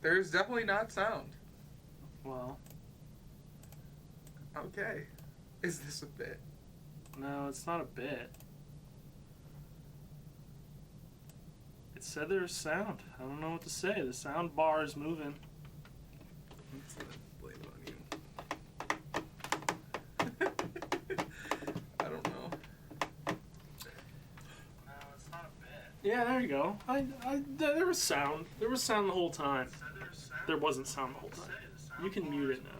There's definitely not sound. Well. Okay. Is this a bit? No, it's not a bit. It said there's sound. I don't know what to say. The sound bar is moving. Let's blame it on you. I don't know. No, it's not a bit. Yeah, there you go. There was sound. There was sound the whole time. There wasn't sound the whole time. You can mute it now.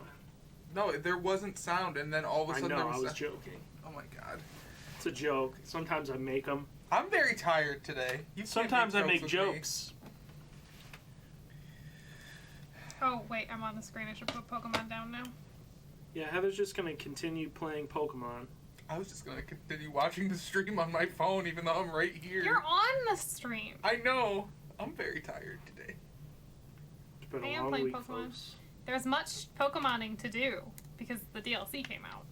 No, there wasn't sound, and then all of a sudden there was I was sound. joking. Oh my god. It's a joke. Sometimes I make them. I'm very tired today. Sometimes I make jokes. Oh, wait, I'm on the screen. I should put Pokemon down now. Yeah, Heather's just going to continue playing Pokemon. I was just going to continue watching the stream on my phone, even though I'm right here. You're on the stream. I know. I'm very tired today. It's been I a am long playing week, Pokemon. folks. There's much Pokemoning to do because the DLC came out.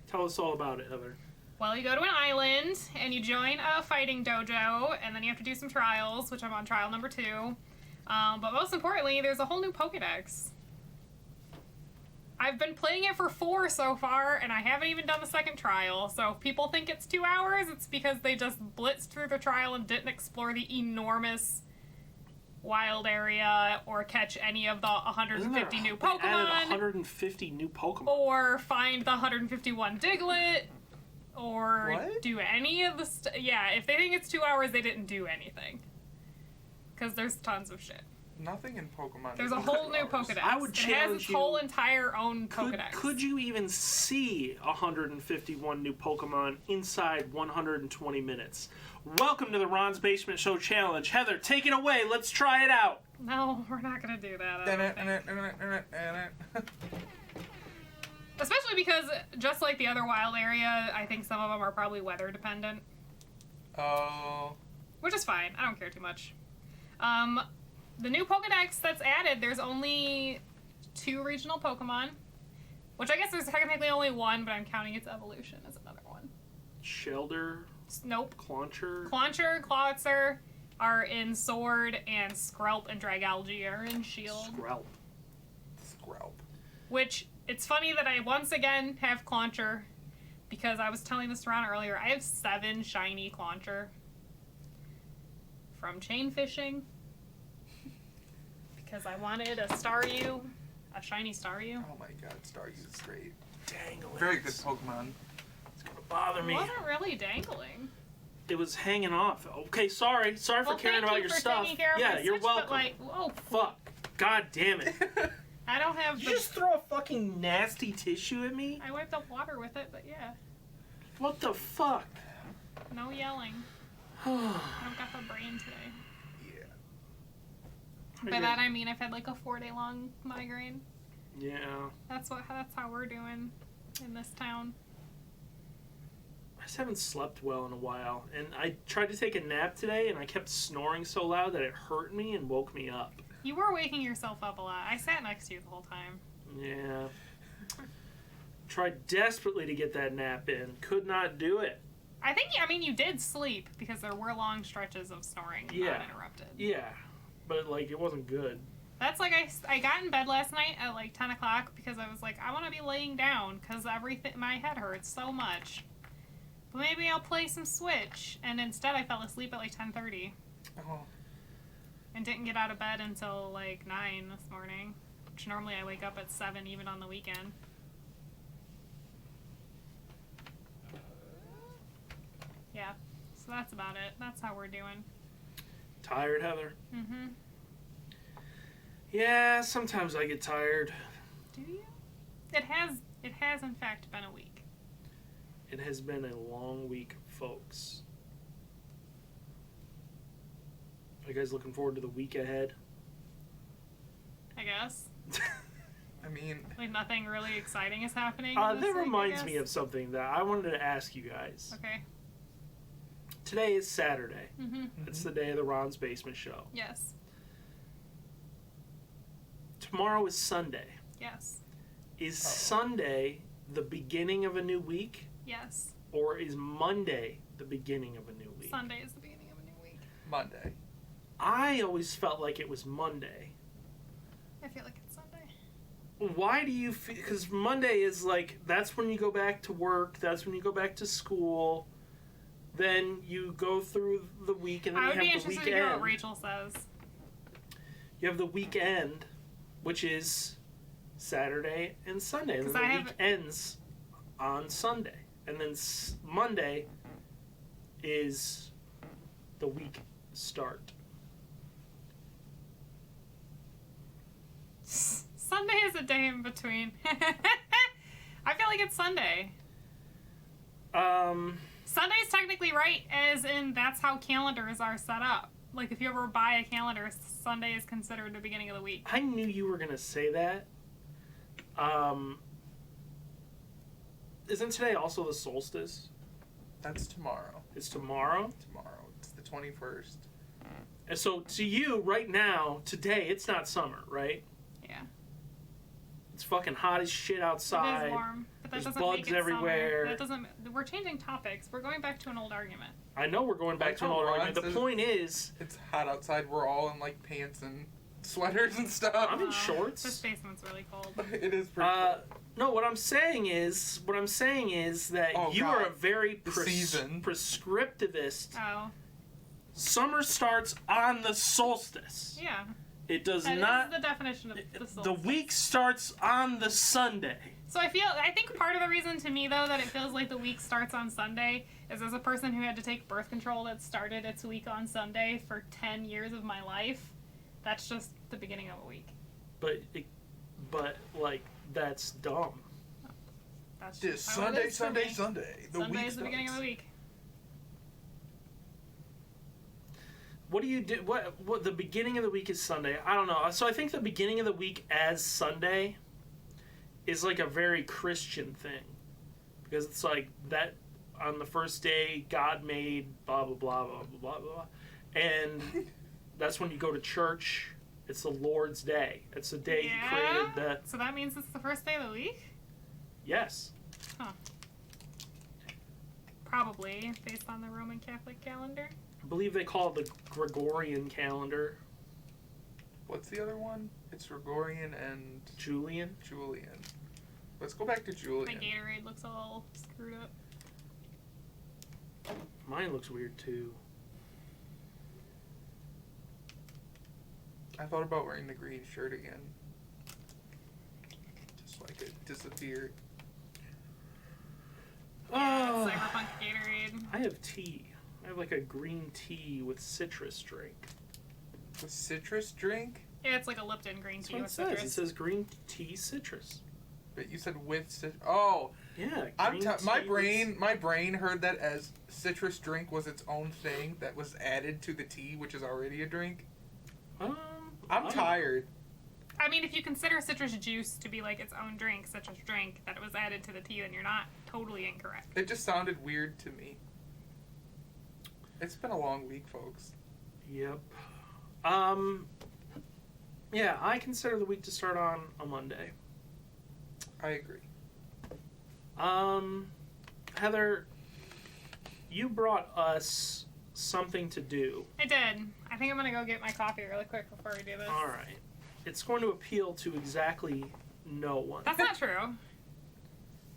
Tell us all about it, Heather. Well, you go to an island and you join a fighting dojo, and then you have to do some trials, which I'm on trial number 2. But most importantly, there's a whole new Pokedex. I've been playing it for 4 so far, and I haven't even done the second trial. So if people think it's 2 hours, it's because they just blitzed through the trial and didn't explore the enormous wild area or catch any of the 150 new Pokemon. They added 150 new Pokemon. Or find the 151 Diglett. Or what? do any of the yeah, if they think it's 2 hours, they didn't do anything. Because there's tons of shit. Nothing in Pokemon. There's a whole new Pokedex. I would it has its challenge whole you- entire own Pokedex. Could you even see 151 new Pokemon inside 120 minutes? Welcome to the Ron's Basement Show Challenge. Heather, take it away. Let's try it out. No, we're not going to do that. I don't think. Especially because, just like the other wild area, I think some of them are probably weather dependent. Oh. Which is fine. I don't care too much. The new Pokedex that's added, there's only 2 regional Pokemon. Which I guess there's technically only 1, but I'm counting its evolution as another one. Shelder, Nope. Clauncher. Clauncher, Clawitzer are in Sword, and Skrelp and Dragalge are in Shield. Skrelp. Which, it's funny that I once again have Clauncher, because I was telling this to Ron earlier, I have 7 shiny Clauncher from chain fishing, because I wanted a Staryu, a shiny Staryu. Oh my god, Staryu is great. Dangling. Very good Pokemon. It's gonna bother It me. wasn't really dangling. It was hanging off. Okay, sorry for caring about your stuff. Taking care of Yeah, my you're Switch, welcome. But like, whoa, Fuck. God damn it. I don't have Did the... you just throw a fucking nasty tissue at me? I wiped up water with it, but yeah. What the fuck? No yelling. I don't got the brain today. Yeah. By that I mean I've had like a 4-day-long migraine. Yeah. That's how we're doing in this town. I just haven't slept well in a while. And I tried to take a nap today, and I kept snoring so loud that it hurt me and woke me up. You were waking yourself up a lot. I sat next to you the whole time. Yeah. Tried desperately to get that nap in. Could not do it. I mean, you did sleep because there were long stretches of snoring uninterrupted. Yeah. But, like, it wasn't good. That's like, I got in bed last night at like 10 o'clock because I was like, I want to be laying down because my head hurts so much. But maybe I'll play some Switch. And instead I fell asleep at like 10:30. Oh. And didn't get out of bed until like 9 this morning. Which normally I wake up at 7 even on the weekend. Yeah. So that's about it. That's how we're doing. Tired, Heather? Mm-hmm. Yeah, sometimes I get tired. Do you? It has in fact been a week. It has been a long week, folks. Are you guys looking forward to the week ahead? I guess. I mean... Like nothing really exciting is happening. That reminds me of something that I wanted to ask you guys. Okay. Today is Saturday. Mm-hmm. It's the day of the Ron's Basement Show. Yes. Tomorrow is Sunday. Yes. Is Sunday the beginning of a new week? Yes. Or is Monday the beginning of a new week? Sunday is the beginning of a new week. Monday. I always felt like it was Monday. I feel like it's Sunday. Why do you feel... Because Monday is like, that's when you go back to work, that's when you go back to school, then you go through the week, and then I you would be have the interested to hear what weekend. Rachel says. You have the weekend, which is Saturday and Sunday, and then 'Cause the I week have- ends on Sunday. And then Monday is the week start. Sunday is a day in between. I feel like it's Sunday. Sunday's technically right, as in that's how calendars are set up. Like, if you ever buy a calendar, Sunday is considered the beginning of the week. I knew you were going to say that. Isn't today also the solstice? That's tomorrow. It's tomorrow? Tomorrow. It's the 21st. And so to you, right now, today, it's not summer, right? Yeah. It's fucking hot as shit outside. It is warm, but that There's doesn't bugs make it everywhere. summer. That doesn't. We're changing topics. We're going back to an old argument. I know we're going back Like to an how old Ron argument. The says point is, It's hot outside. We're all in like pants and sweaters and stuff. I'm in This shorts. basement's really cold. It is pretty cold. No, what I'm saying is that Oh, you God. are a very The season. prescriptivist. Oh, Summer starts on the solstice. yeah. It does That not. is the definition of the solstice. The week starts on the Sunday. So I think part of the reason to me, though, that it feels like the week starts on Sunday is as a person who had to take birth control that started its week on Sunday for 10 years of my life, that's just the beginning of a week. But like that's dumb. That's Just just how it Sunday, is for Sunday, me. Sunday. The Sunday week is the beginning of the week. What do you do? What the beginning of the week is Sunday? I don't know. So I think the beginning of the week as Sunday is like a very Christian thing, because it's like that on the first day God made blah blah blah blah blah blah blah, and that's when you go to church. It's the Lord's Day. It's the day He created the. So that means it's the first day of the week? Yes. Huh. Probably, based on the Roman Catholic calendar. I believe they call it the Gregorian calendar. What's the other one? It's Gregorian and Julian. Julian. Let's go back to My Julian. Gatorade looks all screwed up. Mine looks weird too. I thought about wearing the green shirt again. Just so I could disappear. Oh, Cyberpunk Gatorade. I have tea. I have like a green tea with citrus drink. The citrus drink? Yeah, it's like a Lipton green That's tea what it with says. citrus. It says green tea citrus. But you said with citrus. Oh, Yeah. my green tea my brain heard that as citrus drink was its own thing that was added to the tea, which is already a drink. with- I'm I- tired. I mean, if you consider citrus juice to be like its own drink, citrus drink, that it was added to the tea, then you're not totally incorrect. It just sounded weird to me. It's been a long week, folks. Yep. Yeah, I consider the week to start on a Monday. I agree. Heather, you brought us something to do. I did. I think I'm gonna go get my coffee really quick before we do this. All right. It's going to appeal to exactly no one. That's not true.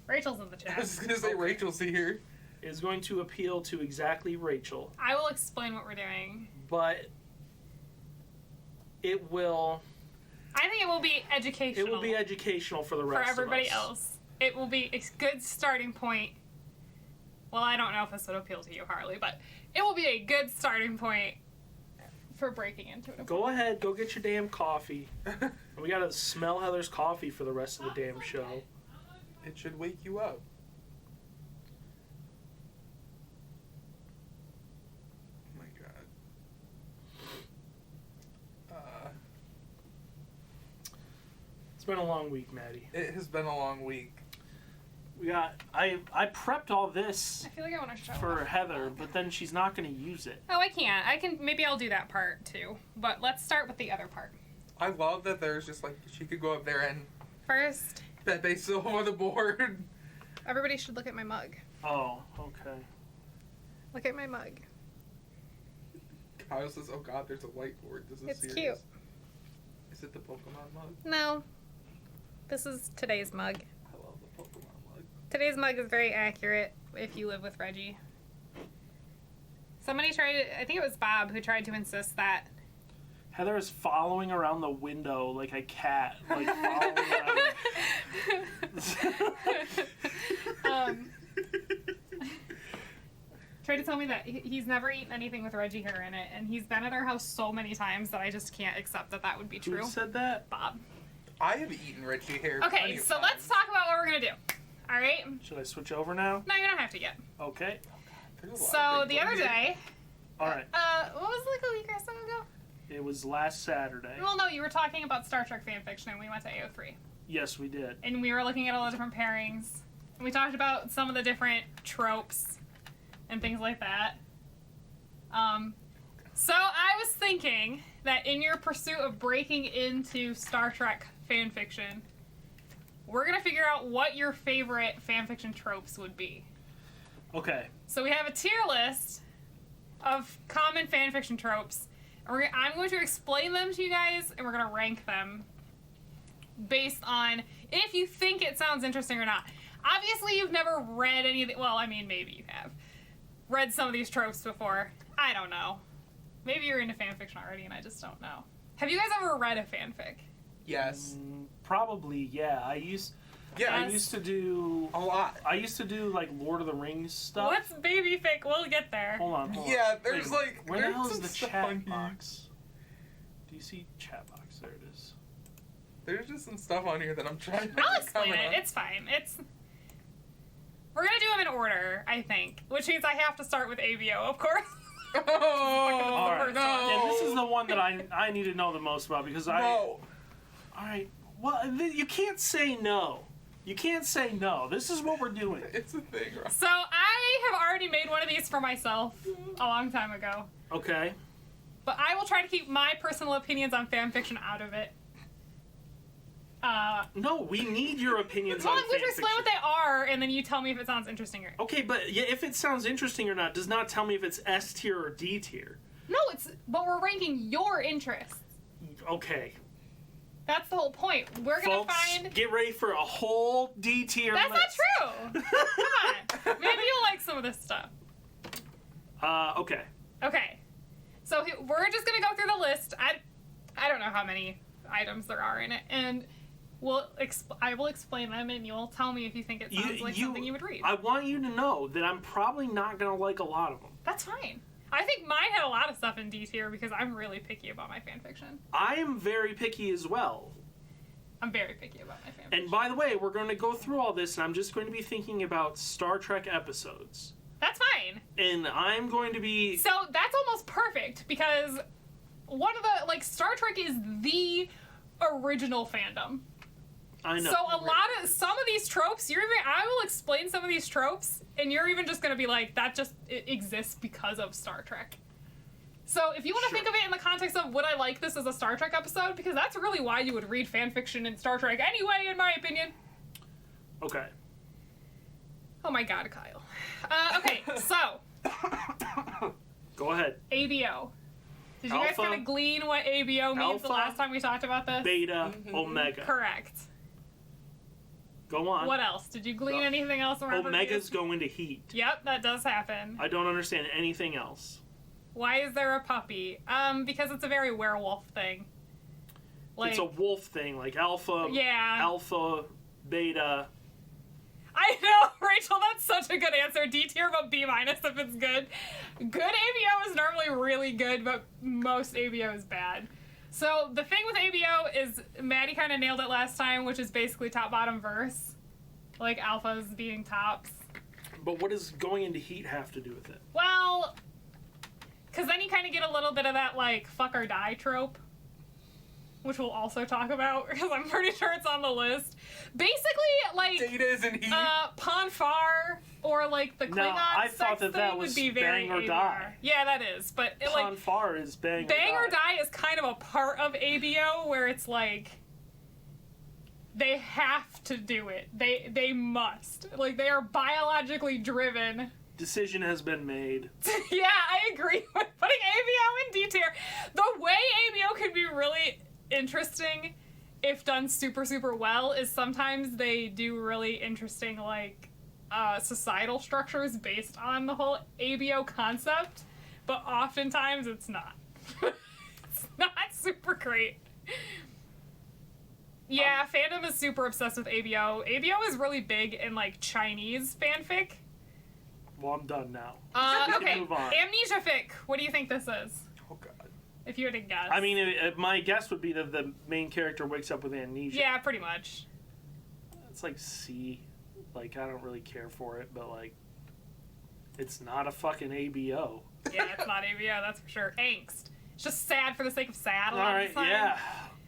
Rachel's in the I was chat. gonna say Rachel's here. It is going to appeal to exactly Rachel, I will explain what we're doing. but it will I think it will be educational. it will be educational for the for rest everybody of us. else. It will be a good starting point. Well, I don't know if this would appeal to you, Harley, but it will be a good starting point for breaking into it. Go ahead, go get your damn coffee. We gotta smell Heather's coffee for the rest of the damn show. It should wake you up. Oh my god. It's been a long week, Maddie. It has been a long week. We got I prepped all this I feel like I want to show for off. Heather, but then she's not gonna use it. Oh, I can't. I can. Maybe I'll do that part too. But let's start with the other part I love that there's just like she could go up there and first. Pepe Silva the board. Everybody should look at my mug. Oh, okay. Look at my mug. Kyle says, "Oh God, there's a whiteboard. This is It's serious." cute. Is it the Pokemon mug? No. This is today's mug. I love the Pokemon mug. Today's mug is very accurate if you live with Reggie. Somebody tried, I think it was Bob, who tried to insist that. Heather is following around the window like a cat, like following around. Tried to tell me that he's never eaten anything with Reggie hair in it, and he's been at our house so many times that I just can't accept that that would be true. Who said that? Bob. I have eaten Reggie hair. Okay, plenty of so times. let's talk about what we're gonna do. All right? Should I switch over now? No, you don't have to yet. Okay. There's a lot So of the things other on here. day, All right. what was it, like a week or so ago? It was last Saturday. Well, no, you were talking about Star Trek fanfiction, and we went to AO3. Yes, we did. And we were looking at all the different pairings. And we talked about some of the different tropes and things like that. So I was thinking that in your pursuit of breaking into Star Trek fanfiction, we're gonna figure out what your favorite fanfiction tropes would be. Okay. So we have a tier list of common fanfiction tropes. And I'm going to explain them to you guys, and we're going to rank them based on if you think it sounds interesting or not. Obviously, you've never read any of the... Well, I mean, maybe you have. Read some of these tropes before. I don't know. Maybe you're into fanfiction already, and I just don't know. Have you guys ever read a fanfic? Yes. Probably, yeah. I used to do A lot. I used to do like Lord of the Rings stuff. What's baby fic? We'll get there. Hold on. Yeah, there's Wait, like... where the there's hell is some the stuff chat on here. box? Do you see chat box? There it is. There's just some stuff on here that I'm trying to I'll explain comment it. on. It's fine. We're gonna do them in order, I think, which means I have to start with ABO, of course. Oh, All right. no. Yeah, this is the one that I need to know the most about because I. No. All right. Well, you can't say no. You can't say no. This is what we're doing. It's a thing, right? So I have already made one of these for myself a long time ago, Okay. but I will try to keep my personal opinions on fanfiction out of it. No, we need your opinions Well, on I'm going to explain fanfiction. what they are, and then you tell me if it sounds interesting or... Okay, but yeah, if it sounds interesting or not does not tell me if it's S tier or D tier. No, but we're ranking your interests. Okay. That's the whole point. We're going to Folks, find... get ready for a whole D tier That's list. not true! Come on. Maybe you'll like some of this stuff. Okay. Okay. So we're just going to go through the list. I don't know how many items there are in it, and I will explain them, and you'll tell me if you think it sounds like something you would read. I want you to know that I'm probably not going to like a lot of them. That's fine. I think mine had a lot of stuff in D tier because I'm really picky about my fanfiction. I am very picky as well. I'm very picky about my fanfiction. And by the way, we're going to go through all this, and I'm just going to be thinking about Star Trek episodes. That's fine. And I'm going to be... So that's almost perfect because one of the, Star Trek is the original fandom. I know. So some of these tropes, I will explain some of these tropes, and you're even just going to be like, it exists because of Star Trek. So if you want to think of it in the context of would I like this as a Star Trek episode, because that's really why you would read fanfiction in Star Trek anyway, in my opinion. Okay. Oh my god, Kyle. Okay, so. Go ahead. ABO. Did you guys Alpha, kind of glean what ABO means the alpha, last time we talked about this? Beta, Omega. Correct. Go on. What else? Did you glean anything else around Omega's reviews? going to heat. Yep, that does happen. I don't understand anything else. Why is there a puppy? Because it's a very werewolf thing. It's a wolf thing, like alpha, Yeah. alpha, beta. I know, Rachel, that's such a good answer. D tier, but B minus if it's good. Good ABO is normally really good, but most ABO is bad. So the thing with ABO is Maddie kind of nailed it last time, which is basically top-bottom verse. Like alphas being tops. But what does going into heat have to do with it? Well, because then you kind of get a little bit of that, fuck or die trope. Which we'll also talk about, because I'm pretty sure it's on the list. Basically, Data is in heat. Ponfar, or, the Klingon I sex thought thing that was would be very bang or ABR. die. Yeah, that is, but, Ponfar is bang or die is kind of a part of ABO, where it's, they have to do it. They must. They are biologically driven decision has been made. Yeah, I agree with putting ABO in D tier. The way ABO can be really interesting if done super, super well is sometimes they do really interesting, like, societal structures based on the whole ABO concept, but oftentimes it's not. It's not super great. Yeah, fandom is super obsessed with ABO. ABO is really big in, like, Chinese fanfic. Well, I'm done now. Okay, Move on. Amnesia fic. What do you think this is? Oh god. If you had to guess. I mean, my guess would be that the main character wakes up with amnesia. Yeah, pretty much. It's like C. Like, I don't really care for it, but, like, it's not a fucking ABO. Yeah, it's not ABO, that's for sure. Angst. It's just sad for the sake of sad. Alright, yeah.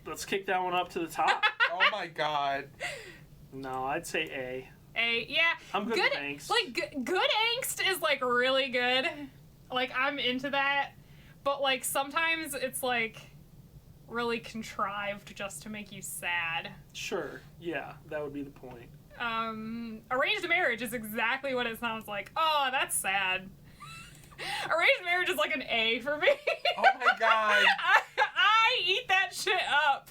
Let's kick that one up to the top. Oh my god. No, I'd say A. Yeah. I'm good with angst. Like, good angst is, like, really good. Like, I'm into that. But, like, sometimes it's, like, really contrived just to make you sad. Sure, yeah, that would be the point. Arranged marriage is exactly what it sounds like. Oh, that's sad. Arranged marriage is like an A for me. Oh my god. I eat that shit up.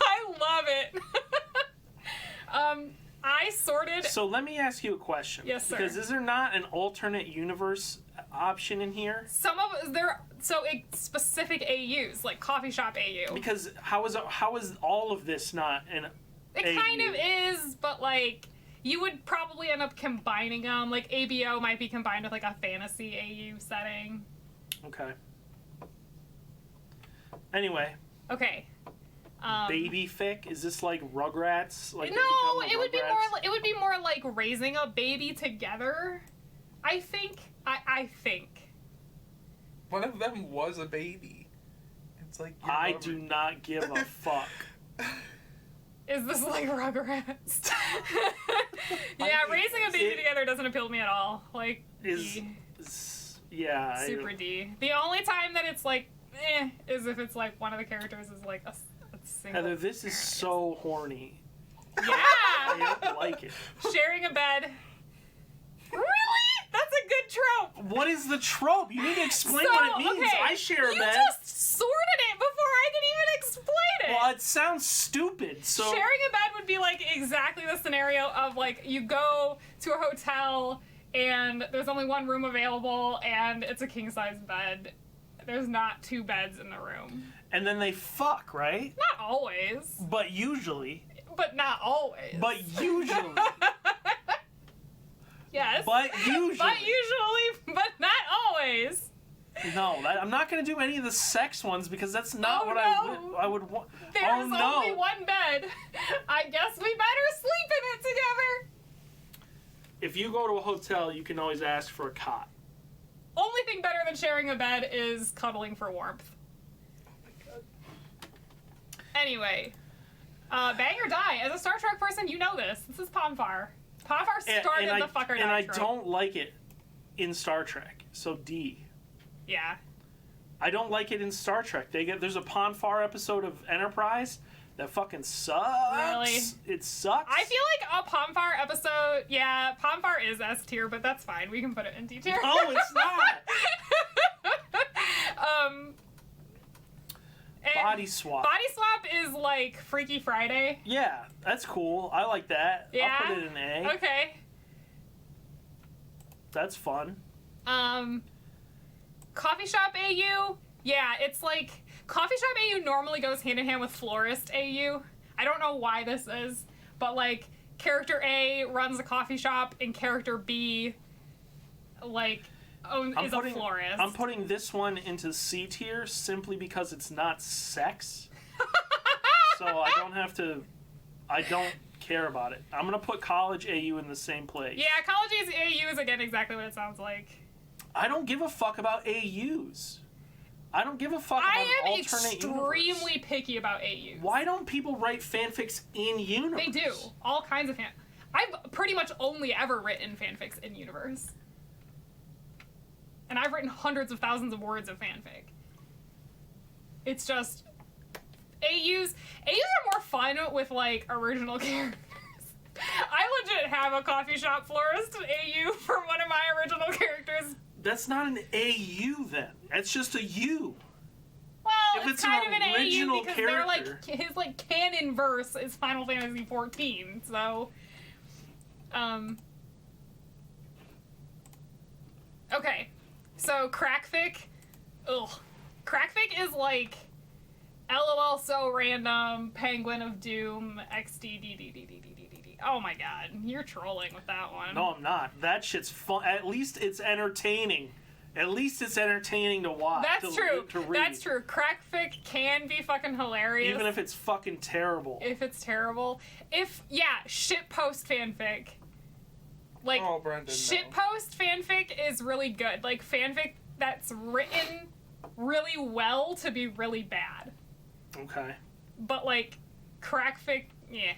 I love it. I sorted. So let me ask you a question. Yes, sir. Because is there not an alternate universe option in here? Some of there. So specific AUs, like coffee shop AU. Because how is all of this not an It AU? kind of is, but like you would probably end up combining them. Like ABO might be combined with like a fantasy AU setting. Okay. Anyway. Okay. Baby fic? Is this like Rugrats? Like No, they become the it would be Rugrats? more. It would be more like raising a baby together. I think. I think. One of them was a baby. It's like I do not give a fuck. Is this like Rugrats? Yeah, raising a baby together doesn't appeal to me at all. Like Yeah. super D. The only time that it's like is if it's like one of the characters is like a single. Heather, this is so horny. Yeah. I don't like it. Sharing a bed. Really? That's a good trope. What is the trope? You need to explain So, what it means. okay, I share a you bed. just sorted it before I could even explain it. Well, it sounds stupid. So Sharing a bed would be like exactly the scenario of like you go to a hotel and there's only one room available and it's a king size bed. There's not two beds in the room. and then they fuck, right? Not always, But usually. but not always. But usually. Yes. But usually. But usually, but not always. No, I'm not going to do any of the sex ones because that's not Oh, what no. I would want. There's Oh no. only one bed. I guess we better sleep in it together. If you go to a hotel, you can always ask for a cot. Only thing better than sharing a bed is cuddling for warmth. Anyway, bang or die. As a Star Trek person, you know this. This is Pomfar. Pomfar started the fuck or die And I trope. don't like it in Star Trek, so D. Yeah. I don't like it in Star Trek. There's a Ponfar episode of Enterprise that fucking sucks. Really? It sucks. I feel like a Pomfar episode, yeah, Pomfar is S tier, but that's fine. We can put it in D tier. No, it's not. and Body swap. Body swap is like Freaky Friday. Yeah, that's cool. I like that. Yeah? I'll put it in A. Okay. That's fun. Coffee shop AU, yeah, it's like coffee shop AU normally goes hand in hand with florist AU. I don't know why this is, but like character A runs a coffee shop and character B like is a florist. I'm putting this one into C tier simply because it's not sex. So I don't care about it. I'm gonna put college AU in the same place. Yeah, college AU is again exactly what it sounds like. I don't give a fuck about AUs. I don't give a fuck about I am alternate extremely universe. picky about AUs. Why don't people write fanfics in universe? They do. All kinds of I've pretty much only ever written fanfics in universe. And I've written hundreds of thousands of words of fanfic. It's just AUs are more fun with like original characters. I legit have a coffee shop florist AU for one of my original characters. That's not an AU then. That's just a U. Well, If it's it's kind an of an AU original because they're like character. his like canon verse is Final Fantasy 14. So, okay, so Crackfic, Crackfic is like LOL so random Penguin of Doom XDDDDDDD. Oh my god, you're trolling with that one. No, I'm not. That shit's fun. At least it's entertaining. At least it's entertaining to watch. That's true. To read. That's true. Crackfic can be fucking hilarious. Even if it's fucking terrible. If it's terrible. Shitpost fanfic. Like, Oh, Brendan, no. shitpost fanfic is really good. Like, fanfic that's written really well to be really bad. Okay. But, like, crackfic, yeah.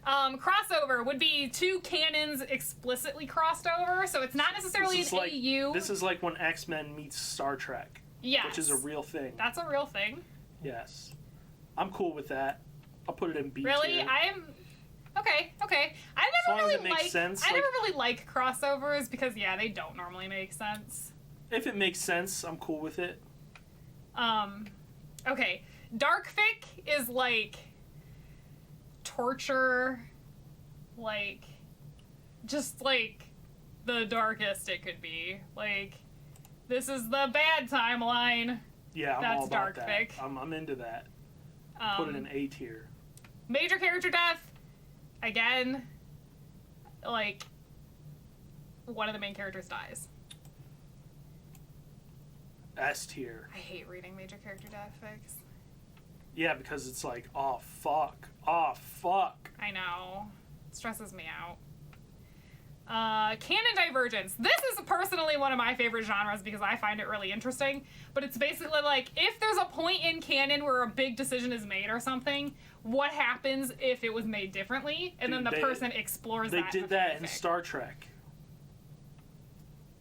Crossover would be two canons explicitly crossed over, so it's not necessarily an AU. This is like when X-Men meets Star Trek. Yes. Which is a real thing. That's a real thing. Yes. I'm cool with that. I'll put it in B Really? tier. Okay. I long never as really it makes like. sense, I like- never really like crossovers because they don't normally make sense. If it makes sense, I'm cool with it. Okay. Darkfic is like torture, like just like the darkest it could be. Like, this is the bad timeline. Yeah, I'm That's all about Darkfic. that. I'm into that. Put it in A tier. Major character death, again, like one of the main characters dies. S tier. I hate reading major character death fics. Yeah, because it's like, oh fuck. I know. It stresses me out. Canon divergence. This is personally one of my favorite genres because I find it really interesting. But it's basically like, if there's a point in canon where a big decision is made or something, what happens if it was made differently? And Dude, then the person explores They that. did in a that in fanfic. Star Trek.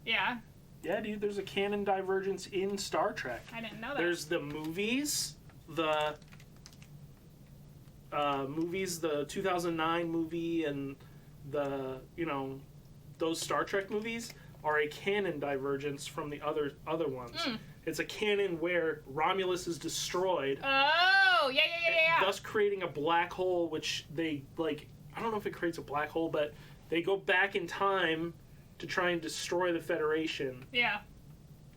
Yeah, Yeah, dude, there's a canon divergence in Star Trek. I didn't know that. There's the movies, the 2009 movie, and those Star Trek movies are a canon divergence from the other ones. It's a canon where Romulus is destroyed, Oh, yeah. thus creating a black hole, which they, like, I don't know if it creates a black hole, but they go back in time to try and destroy the Federation. Yeah.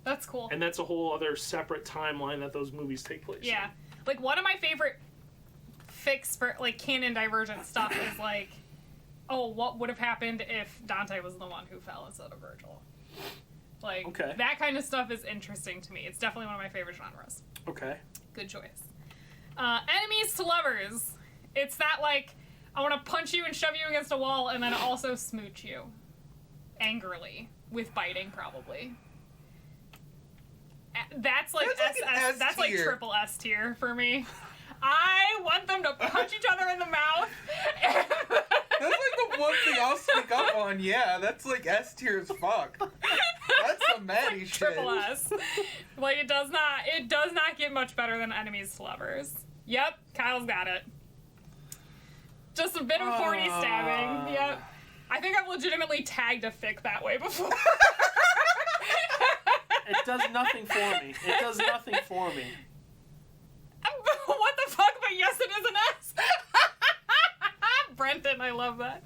That's cool. And that's a whole other separate timeline that those movies take place in. Yeah. Like, one of my favorite fics for, like, canon divergent stuff is, like, oh, what would have happened if Dante was the one who fell instead of Virgil? Like, Okay. that kind of stuff is interesting to me. It's definitely one of my favorite genres. Okay. Good choice. Enemies to lovers. It's that, like, I want to punch you and shove you against a wall and then also smooch you. Angrily. With biting, probably. That's like That's like an SS. That's like S tier. triple S tier for me. I want them to punch each other in the mouth. That's like the one thing I'll speak up on. Yeah, that's like S tier as fuck. That's some Maddie shit. Triple S. Like, it does not get much better than enemies to lovers. Yep, Kyle's got it. Just a bit of horny stabbing. Yep. I think I've legitimately tagged a fic that way before. It does nothing for me. It does nothing for me. What the fuck? But yes, it is an S. Brenton, I love that.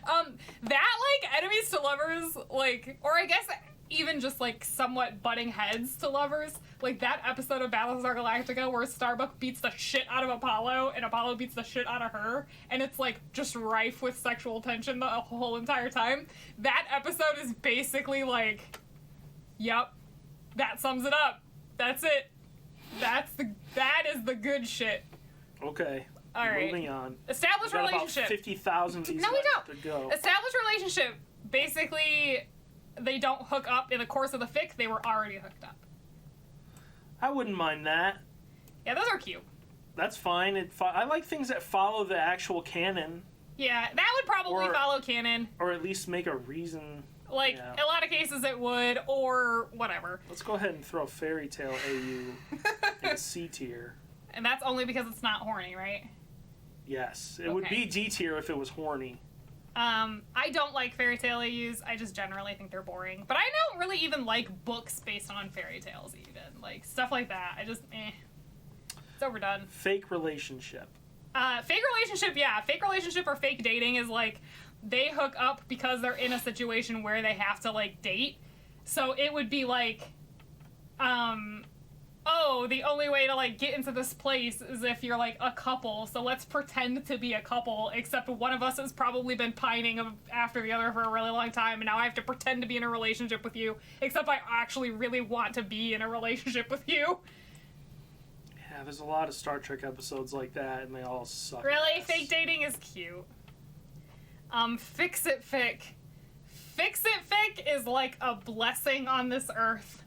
That, like, enemies to lovers, like, or I guess even just, like, somewhat butting heads to lovers, like that episode of Battlestar Galactica where Starbuck beats the shit out of Apollo and Apollo beats the shit out of her, and it's, like, just rife with sexual tension the whole entire time. That episode is basically, like, yep, that sums it up. That's it. That is the good shit. Okay. All right. Moving on. Established We've got relationship. about 50,000 of these No, we left don't. to go. Established relationship. Basically, they don't hook up in the course of the fic. They were already hooked up. I wouldn't mind that. Yeah, those are cute. That's fine. I like things that follow the actual canon, Yeah, that would probably Or- follow canon. or at least make a reason. Like, Yeah. a lot of cases it would, or whatever. Let's go ahead and throw Fairy Tale AU in C tier. And that's only because it's not horny, right? Yes. It would Okay. be D tier if it was horny. I don't like fairy tale AUs. I just generally think they're boring. But I don't really even like books based on fairy tales even. Like, stuff like that. I just, It's overdone. Fake relationship. Fake relationship, yeah. Fake relationship or fake dating is like, they hook up because they're in a situation where they have to, like, date. So it would be like, oh, the only way to, like, get into this place is if you're, like, a couple, so let's pretend to be a couple, except one of us has probably been pining after the other for a really long time, and now I have to pretend to be in a relationship with you, except I actually really want to be in a relationship with you. Yeah, there's a lot of Star Trek episodes like that, and they all suck. Really? Fake dating is cute. Fix it fic. Fix it fic is like a blessing on this earth.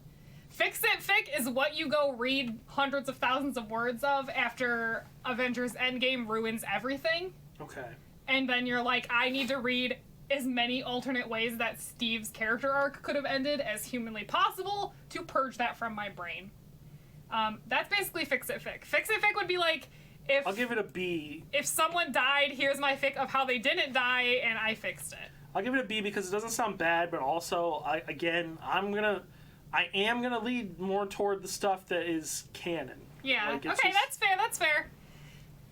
Fix it fic is what you go read hundreds of thousands of words of after Avengers Endgame ruins everything. Okay. And then you're like, I need to read as many alternate ways that Steve's character arc could have ended as humanly possible to purge that from my brain. That's basically Fix It Fic. Fix It Fic would be like, if I'll give it a B. If someone died, here's my fic of how they didn't die, and I fixed it. I'll give it a B because it doesn't sound bad, but also, I am gonna lead more toward the stuff that is canon. Yeah. Like, Okay, that's fair. That's fair.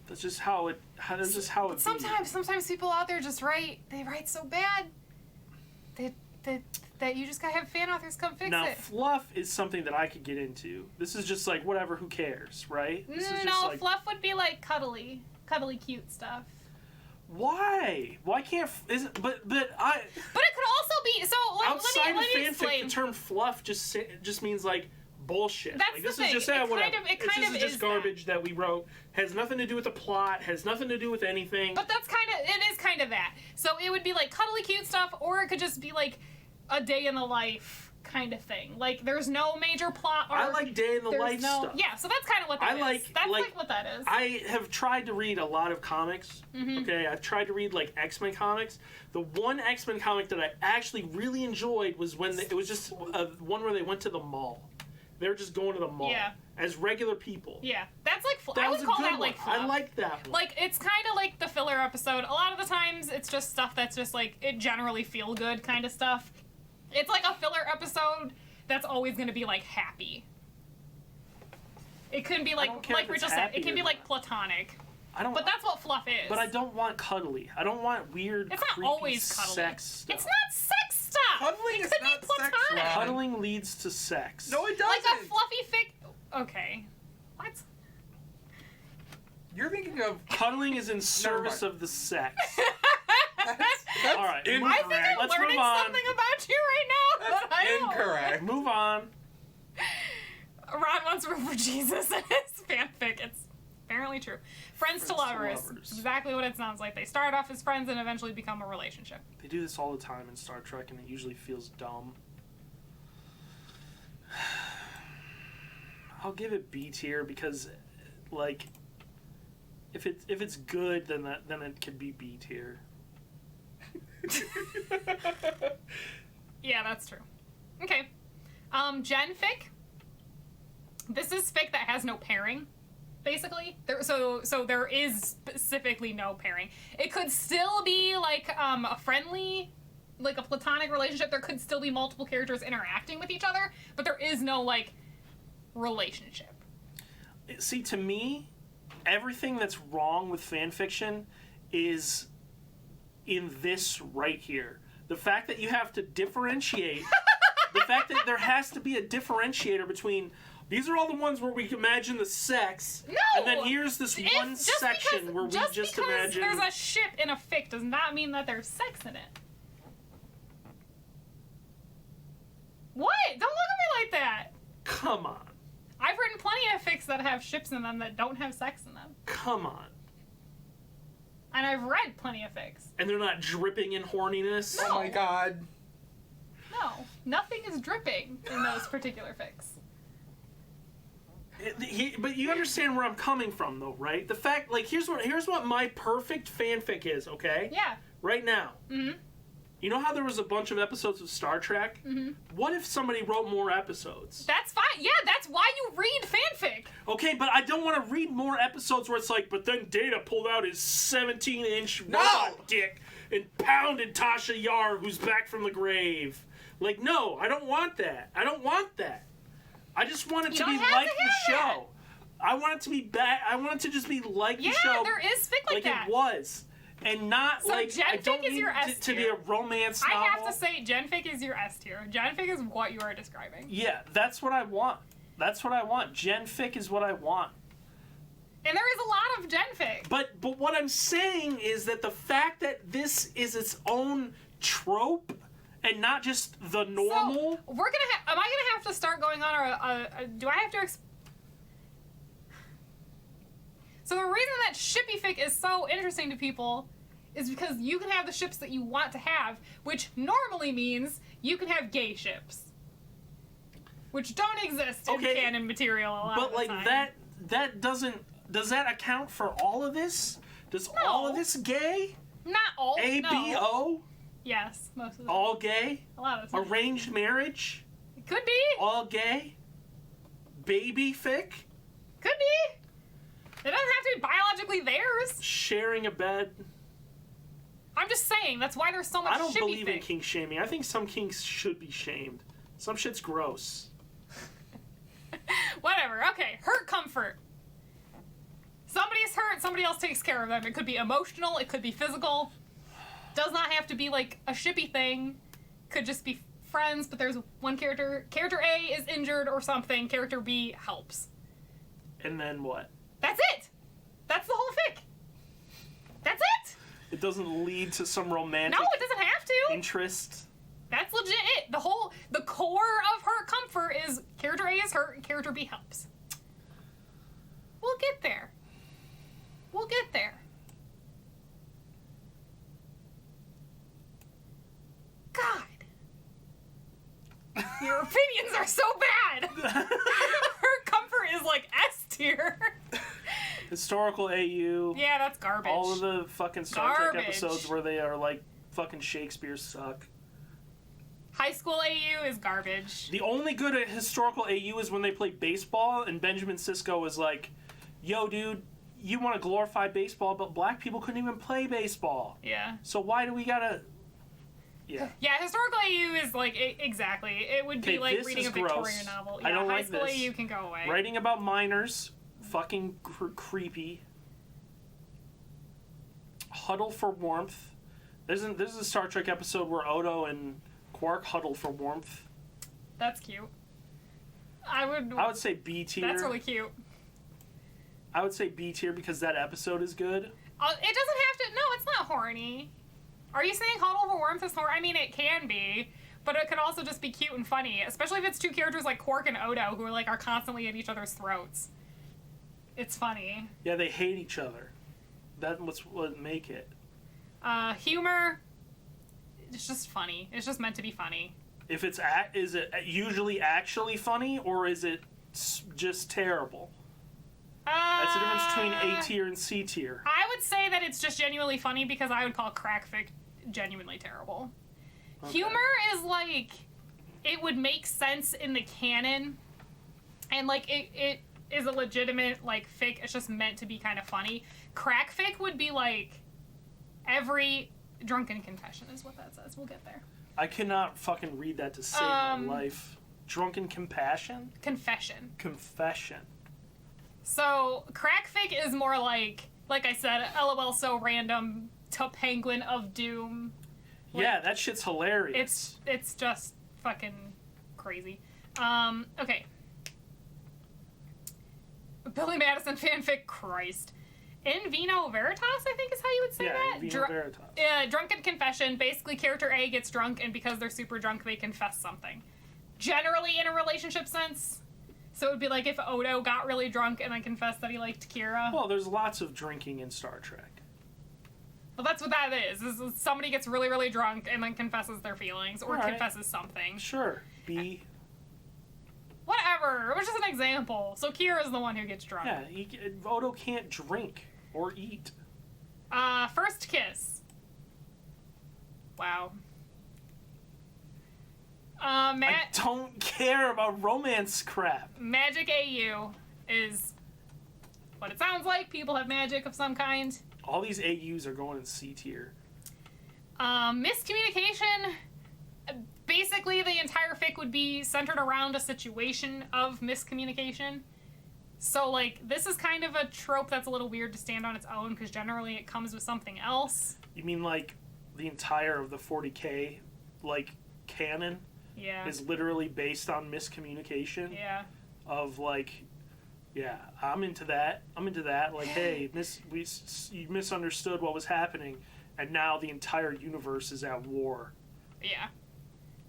That's just how it. That's just how it. Sometimes people out there just write. They write so bad. That you just gotta have fan authors come fix now, it. fluff is something that I could get into. This is just like whatever. Who cares, right? This is just No, like, fluff would be like cuddly, cute stuff. Why? Why can't? Is it, but I. But it could also be so. Outside let me of fanfic, explain. the term fluff just means like bullshit. That's like, the this thing. is just It whatever. kind of This is just is garbage that we wrote. Has nothing to do with the plot. Has nothing to do with anything. But it is kind of that. So it would be like cuddly cute stuff, or it could just be like a day in the life kind of thing. Like there's no major plot arc. I like day in the life stuff. Yeah, so that's kind of what that is. That's like what that is. I have tried to read a lot of comics. Mm-hmm. Okay, I've tried to read like X-Men comics. The one X-Men comic that I actually really enjoyed was when it was just one where they went to the mall. They were just going to the mall as regular people. Yeah, that's like That I was would a call good that one. like fluff. I like that one. Like it's kind of like the filler episode. A lot of the times it's just stuff that's just like it generally feel good kind of stuff. It's like a filler episode that's always going to be like happy. It can be like Rachel said, it can be like platonic. But that's what fluff is. But I don't want cuddly. I don't want weird, it's not creepy always cuddly. sex stuff. It's not sex stuff. Cuddling it is could not be sex, platonic. Rob. Cuddling leads to sex. No, it doesn't. Like a fluffy fic. Okay. What? You're thinking of Cuddling is in service of the sex. that's All right, incorrect. I think I'm Let's learning move on. something about you right now. That's that I don't. incorrect. Move on. Ron wants room for Jesus in his fanfic. It's apparently true. Friends to lovers. It's exactly what it sounds like. They start off as friends and eventually become a relationship. They do this all the time in Star Trek, and it usually feels dumb. I'll give it B tier because, like, if it's good, then it could be B tier. Yeah, that's true. Okay. Gen fic. This is fic that has no pairing, basically. So there is specifically no pairing. It could still be like a friendly, like a platonic relationship. There could still be multiple characters interacting with each other, but there is no like relationship. See, to me, everything that's wrong with fan fiction is in this right here. The fact that you have to differentiate, the fact that there has to be a differentiator between these are all the ones where we imagine the sex, No! and then here's this one section where we just imagine. There's a ship in a fic does not mean that there's sex in it. What? Don't look at me like that. Come on. I've written plenty of fics that have ships in them that don't have sex in them. Come on. And I've read plenty of fics. And they're not dripping in horniness? No. Oh my god. No, nothing is dripping in those particular fics. But you understand where I'm coming from, though, right? The fact, like, here's what my perfect fanfic is, okay? Yeah. Right now. Mm-hmm. You know how there was a bunch of episodes of Star Trek? Mm-hmm. What if somebody wrote more episodes? That's fine. Yeah, that's why you read fanfic. Okay, but I don't want to read more episodes where it's like, but then Data pulled out his 17-inch robot dick and pounded Tasha Yar, who's back from the grave. Like, no, I don't want that. I don't want that. I just want it to be like the show. I want it to be bad. I want it to just be like the show. Yeah, there is fic like that. It was. And not so like, I don't is need your it to be a romance novel. I have to say, Genfic is your S tier. Genfic is what you are describing. Yeah, that's what I want. That's what I want. Genfic is what I want. And there is a lot of Genfic. But what I'm saying is that the fact that this is its own trope and not just the normal. So we're gonna. Am I gonna have to start going on do I have to? So the reason that shippy fic is so interesting to people is because you can have the ships that you want to have, which normally means you can have gay ships, which don't exist in canon material a lot of the time. But that doesn't. Does that account for all of this? Does all of this gay? Not all. A, no. B, O? Yes, most of them. All gay? A lot of them. Arranged marriage? It could be. All gay? Baby fic? Could be. It doesn't have to be biologically theirs. Sharing a bed? I'm just saying, that's why there's so much shippy I don't believe fic. in kink shaming. I think some kinks should be shamed. Some shit's gross. Whatever. Okay, hurt comfort. Somebody's hurt, somebody else takes care of them. It could be emotional, it could be physical. Does not have to be like a shippy thing. Could just be friends, but there's one character. Character A is injured or something. Character B helps. And then what? That's it! That's the whole fic. That's it! It doesn't lead to some romantic No, it doesn't have to. interest. That's legit it. The core of hurt comfort is character A is hurt and character B helps. We'll get there. We'll get there. God. Your opinions are so bad. Hurt comfort is like S tier. Historical AU. Yeah, that's garbage. All of the fucking Star Trek Garbage. episodes where they are like fucking Shakespeare suck. High school AU is garbage. The only good at historical AU is when they play baseball and Benjamin Sisko was like, yo dude, you want to glorify baseball, but black people couldn't even play baseball. Yeah. So why do we gotta... Yeah. Yeah, historical AU is like, exactly. It would be like reading a Victorian gross. novel. Yeah, I don't high like school this. AU can go away. Writing about minors, fucking creepy. Huddle for warmth. There's a Star Trek episode where Odo and Quark huddle for warmth. That's cute. I would say B tier. That's really cute. I would say B tier because that episode is good. It doesn't have to... No, it's not horny. Are you saying Huddle for Warmth is horny? I mean, it can be, but it could also just be cute and funny, especially if it's two characters like Quark and Odo who are constantly at each other's throats. It's funny. Yeah, they hate each other. That's what make it. Humor, it's just funny. It's just meant to be funny. If is it usually actually funny, or is it just terrible? That's the difference between A tier and C tier. I would say that it's just genuinely funny because I would call crackfic genuinely terrible. Okay. Humor is it would make sense in the canon, and it is a legitimate fic. It's just meant to be kind of funny. Crackfic would be every drunken confession is what that says. We'll get there. I cannot fucking read that to save my life. Drunken compassion? Confession. Confession. So, crackfic is more like I said, LOL so random, to Penguin of Doom. Yeah, that shit's hilarious. It's just fucking crazy. Okay. Billy Madison fanfic, Christ. In Vino Veritas, I think is how you would say that? In Vino Veritas. Drunken confession. Basically, character A gets drunk, and because they're super drunk, they confess something. Generally in a relationship sense. So it would be if Odo got really drunk and then confessed that he liked Kira. Well, there's lots of drinking in Star Trek. Well, that's what that is somebody gets really, really drunk and then confesses their feelings or confesses something. Sure. B. Whatever. It was just an example. So Kira's the one who gets drunk. Yeah, Odo can't drink or eat. First kiss. Wow. don't care about romance crap. Magic AU is what it sounds like. People have magic of some kind. All these AUs are going in C tier. Miscommunication. Basically, the entire fic would be centered around a situation of miscommunication. So, like, this is kind of a trope that's a little weird to stand on its own, because generally it comes with something else. You mean, like, the entire of the 40K, like, canon Yeah. is literally based on miscommunication? Yeah. Of, like, yeah, I'm into that. Like, hey, you misunderstood what was happening, and now the entire universe is at war. Yeah.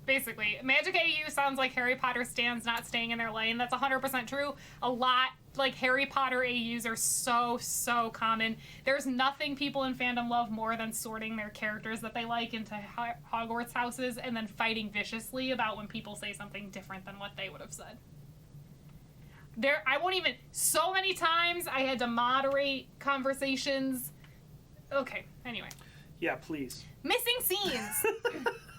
Basically, Magic AU sounds like Harry Potter stans not staying in their lane. That's 100% true. A lot, like, Harry Potter AUs are so common. There's nothing people in fandom love more than sorting their characters that they like into Hogwarts houses and then fighting viciously about when people say something different than what they would have said. So many times I had to moderate conversations. Okay, anyway. Yeah, please. Missing scenes.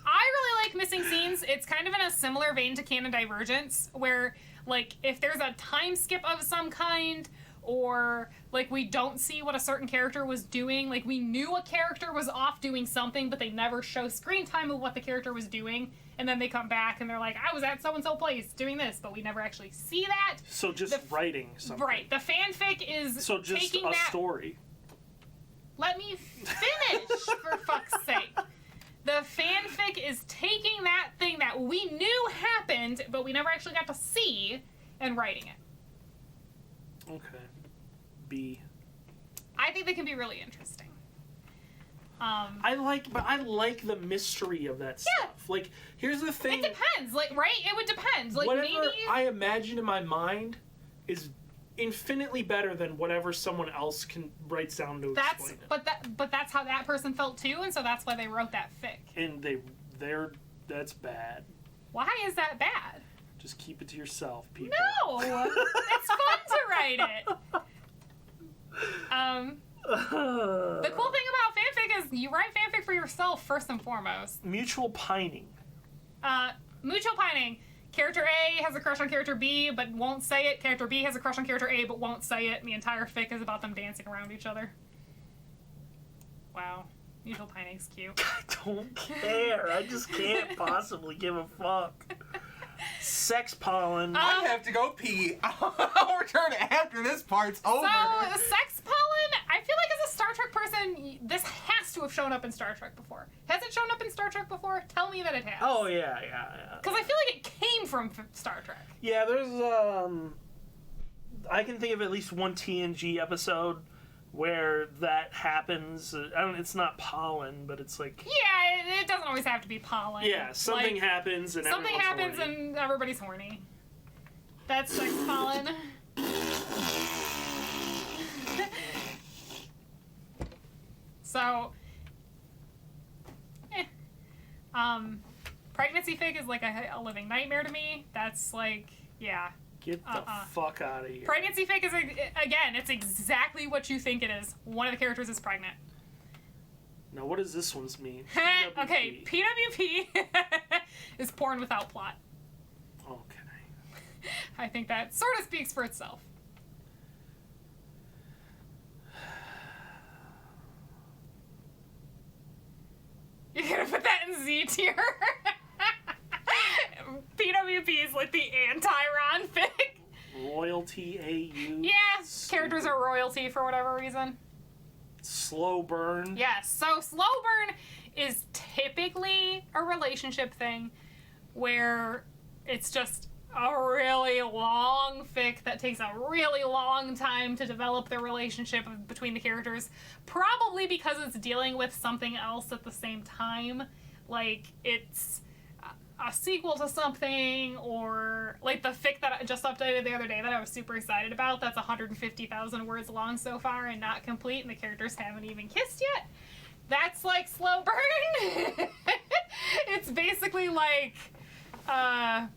I really like missing scenes. It's kind of in a similar vein to Canon Divergence, where, like, if there's a time skip of some kind, or, like, we don't see what a certain character was doing, like, we knew a character was off doing something, but they never show screen time of what the character was doing, and then they come back and they're like, I was at so-and-so place doing this, but we never actually see that. So just writing something. Right. The fanfic is so just taking a that... story. Let me finish, for fuck's sake. The fanfic is taking that thing that we knew happened, but we never actually got to see, and writing it. Okay. B. I think they can be really interesting. I like the mystery of that stuff. Like, here's the thing. It depends, like, right? It would depend. Like, whatever maybe I imagine in my mind is infinitely better than whatever someone else writes down to explain it. But that's how that person felt too, and so that's why they wrote that fic. And that's bad. Why is that bad? Just keep it to yourself, people. No, it's fun to write it. The cool thing about fanfic is you write fanfic for yourself first and foremost. Mutual pining. Mutual pining. Character A has a crush on character B, but won't say it. Character B has a crush on character A, but won't say it. And the entire fic is about them dancing around each other. Wow. Mutual pining's cute. I don't care. I just can't possibly give a fuck. Sex pollen. I have to go pee. I'll return after this part's over. So, sex pollen, I feel like as a Star Trek person, this has to have shown up in Star Trek before. Has it shown up in Star Trek before? Tell me that it has. Oh, yeah. Because I feel like it came from Star Trek. Yeah, there's, I can think of at least one TNG episode where that happens. It's not pollen, but it's like... Yeah, it doesn't always have to be pollen. Yeah, something happens and something happens horny. and everybody's horny. That's sex pollen. So, pregnancy fic is like a living nightmare to me. That's like, yeah. Get the fuck out of here. Pregnancy fic is, again, it's exactly what you think it is. One of the characters is pregnant. Now, what does this one's mean? Okay, PWP is porn without plot. Okay. I think that sort of speaks for itself. You're gonna put that in Z tier? PWP is like the anti-Ron fic. Royalty AU. Yeah, characters are royalty for whatever reason. Slow burn. Yes, so slow burn is typically a relationship thing where it's just a really long fic that takes a really long time to develop the relationship between the characters, probably because it's dealing with something else at the same time. Like, it's a sequel to something, or like the fic that I just updated the other day that I was super excited about, that's 150,000 words long so far and not complete, and the characters haven't even kissed yet. That's like slow burn. It's basically like I'll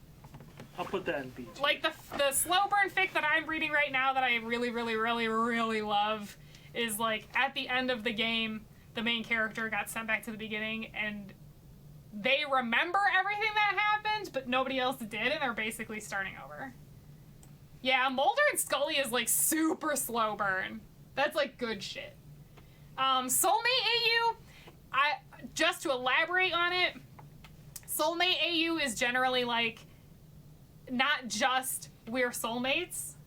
put that in B. like the slow burn fic that I'm reading right now that I really, really, really, really love is like at the end of the game, the main character got sent back to the beginning, and they remember everything that happened, but nobody else did, and they're basically starting over. Yeah, Mulder and Scully is, like, super slow burn. That's, like, good shit. Soulmate AU, just to elaborate on it, Soulmate AU is generally, like, not just we're soulmates,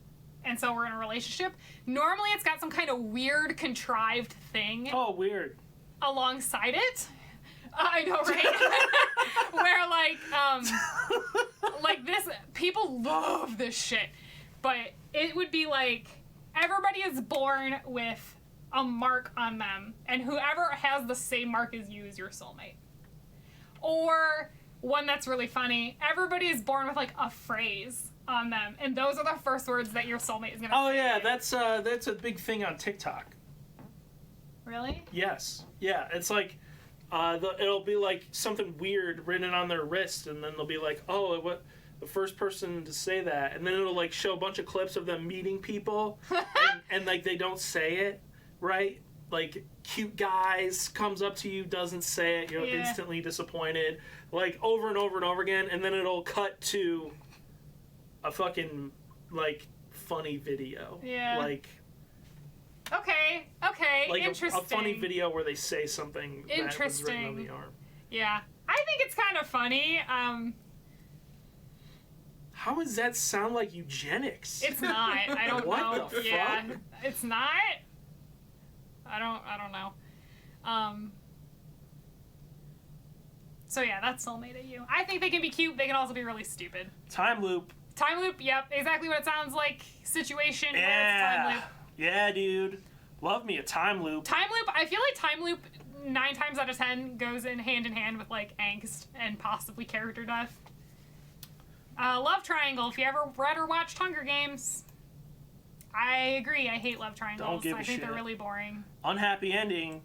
and so we're in a relationship. Normally it's got some kind of weird, contrived thing. Oh, weird. Alongside it. I know, right? Where, like this, people love this shit. But it would be like, everybody is born with a mark on them, and whoever has the same mark as you is your soulmate. Or, one that's really funny, everybody is born with, like, a phrase on them, and those are the first words that your soulmate is gonna say. Oh, yeah, that's a big thing on TikTok. Really? Yes. Yeah, it's like, it'll be, like, something weird written on their wrist, and then they'll be like, oh, what... the first person to say that, and then it'll, like, show a bunch of clips of them meeting people, and like, they don't say it, right? Like, cute guys comes up to you, doesn't say it, you're instantly disappointed, like, over and over and over again, and then it'll cut to a fucking, like, funny video. Yeah. Like... Okay, like interesting. a funny video where they say something that was written on the arm. Yeah. I think it's kind of funny, How does that sound like eugenics? It's not. I don't what know. What the yeah, fuck? It's not. I don't know. So yeah, that's Soulmate AU. I think they can be cute. They can also be really stupid. Time loop. Time loop. Yep, exactly what it sounds like. Situation. Yeah. Where it's time loop. Yeah, dude. Love me a time loop. Time loop. I feel like time loop 9 times out of 10 goes in hand with like angst and possibly character death. Love triangle. If you ever read or watched Hunger Games, I agree. I hate love triangles. Don't give a I think shit. they're really boring. Unhappy ending.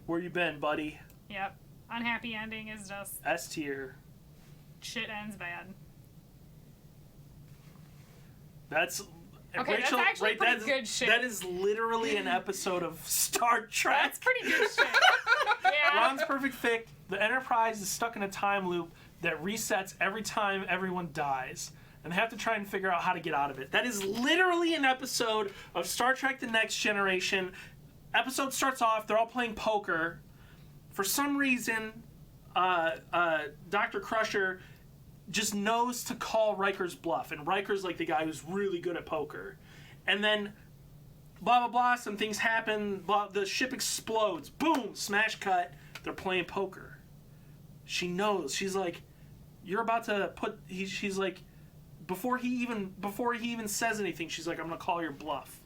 Where you been, buddy? Yep. Unhappy ending is just S tier. shit ends bad. That's Okay, Rachel, that's actually right, pretty good shit. That is literally an episode of Star Trek. That's pretty good shit. Yeah. Ron's perfect fic. The Enterprise is stuck in a time loop that resets every time everyone dies, and they have to try and figure out how to get out of it. That is literally an episode of Star Trek The Next Generation. Episode starts off, they're all playing poker. For some reason, Dr. Crusher just knows to call Riker's bluff, and Riker's like the guy who's really good at poker. And then, blah, blah, blah, some things happen, blah, the ship explodes, boom, smash cut, they're playing poker. She knows, she's like, you're about to put, she's like, before he even says anything, she's like, I'm gonna call your bluff.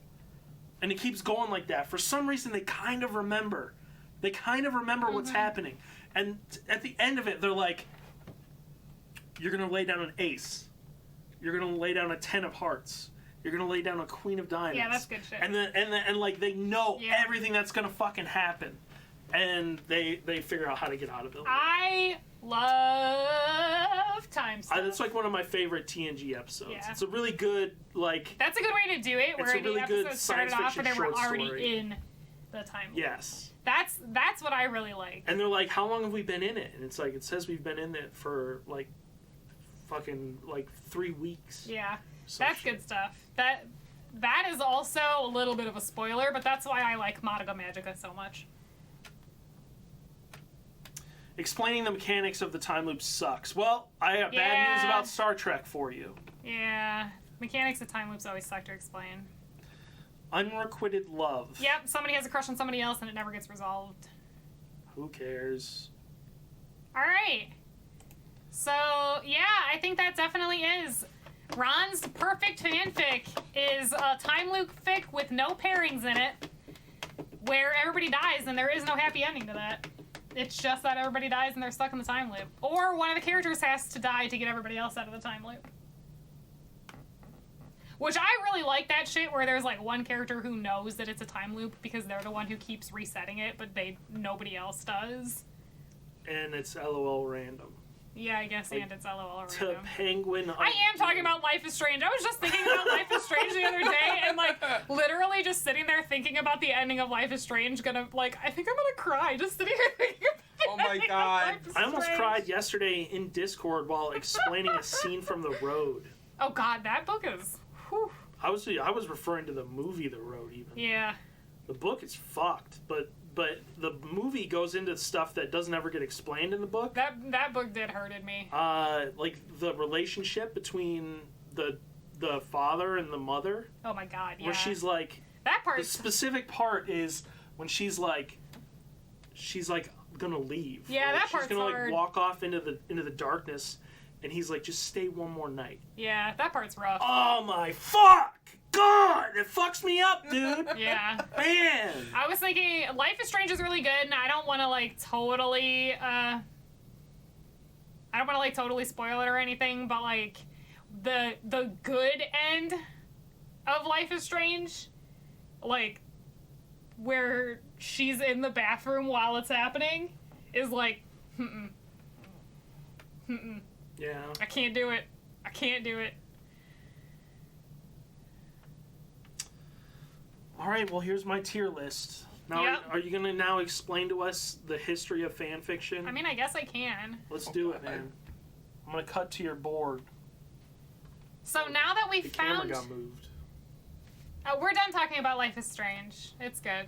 And it keeps going like that. For some reason, they kind of remember. They kind of remember what's happening. And at the end of it, they're like, you're going to lay down an ace. You're going to lay down a 10 of hearts. You're going to lay down a queen of diamonds. Yeah, that's good shit. And like, they know everything that's going to fucking happen. And they figure out how to get out of it. I love time stuff. That's like one of my favorite TNG episodes. Yeah. It's a really good, like... That's a good way to do it, where a really the good episode started science off and they fiction were short already story. in the time loop. Yes. That's what I really like. And they're like, how long have we been in it? And it's like, it says we've been in it for, like, fucking, like, 3 weeks. Yeah. Some That's shit. good stuff. That is also a little bit of a spoiler, but that's why I like Madoka Magica so much. Explaining the mechanics of the time loop sucks. Well, I have bad news about Star Trek for you. Yeah. Mechanics of time loops always suck to explain. Unrequited love. Yep, somebody has a crush on somebody else and it never gets resolved. Who cares? Alright. So, yeah, I think that definitely is. Ron's perfect fanfic is a time loop fic with no pairings in it, where everybody dies and there is no happy ending to that. It's just that everybody dies and they're stuck in the time loop. Or one of the characters has to die to get everybody else out of the time loop. Which I really like that shit where there's like one character who knows that it's a time loop because they're the one who keeps resetting it, but nobody else does. And it's LOL random. Yeah, I guess, Like, and it's LOL To random. Penguin. I am talking about Life is Strange. I was just thinking about Life is Strange the other day, and like literally just sitting there thinking about the ending of Life is Strange. I think I'm gonna cry just sitting here thinking about Oh my god. I almost cried yesterday in Discord while explaining a scene from The Road. Oh god, that book is... Whew. I was referring to the movie The Road even. Yeah. The book is fucked, but the movie goes into stuff that doesn't ever get explained in the book. That book did hurted me. Like the relationship between the father and the mother. Oh my god, yeah. Where she's like... That part... The specific part is when she's like gonna leave. Yeah, like, that she's part's gonna like hard. walk off into the darkness, and he's like, just stay one more night. Yeah, that part's rough. Oh my fuck! God, it fucks me up, dude. Yeah. Man. I was thinking Life is Strange is really good, and I don't want to like totally spoil it or anything, but like the good end of Life is Strange, like where she's in the bathroom while it's happening, is like, Yeah. I can't do it. All right, well, here's my tier list. Now, Yep. are you gonna now explain to us the history of fan fiction? I mean, I guess I can. Let's do it, man. I'm gonna cut to your board. So now that we've The camera found... got moved. we're done talking about Life is Strange. It's good.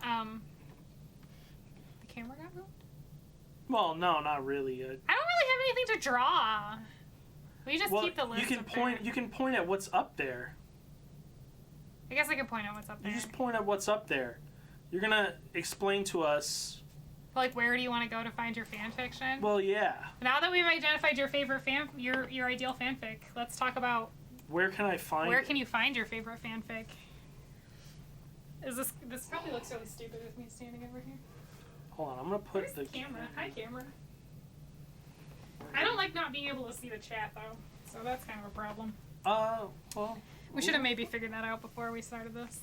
The camera got moved? Well, no, not really. I don't really have anything to draw. We just keep the list you can up point. there. You can point at what's up there. I guess I can point out what's up there. You just point at what's up there. You're gonna explain to us. Like, where do you want to go to find your fan fiction? Well, yeah. Now that we've identified your favorite your ideal fanfic, let's talk about Where can I find? where it? can you find your favorite fanfic? This probably looks really stupid with me standing over here. Hold on, I'm gonna put Where's the the camera? Hi, camera. I don't like not being able to see the chat though, so that's kind of a problem. Well. We should have maybe figured that out before we started this.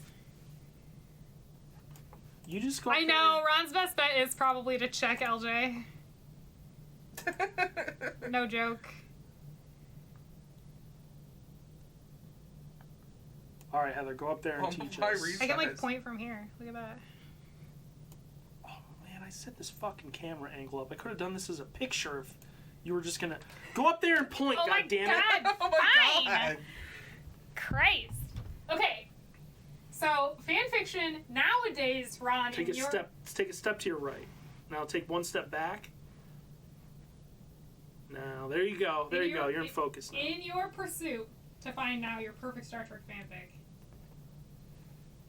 You just go. I know, Ron's best bet is probably to check LJ. No joke. All right, Heather, go up there and teach my us. reason- I can like Nice. point from here. Look at that. Oh man, I set this fucking camera angle up. I could have done this as a picture if you were just gonna go up there and point. Oh my God damn it! God. Oh my Fine. god. Christ. Okay. So fanfiction nowadays, Ron. Take a step to your right. Now take one step back. Now there you go. There you go. You're in focus now. In your pursuit to find now your perfect Star Trek fanfic,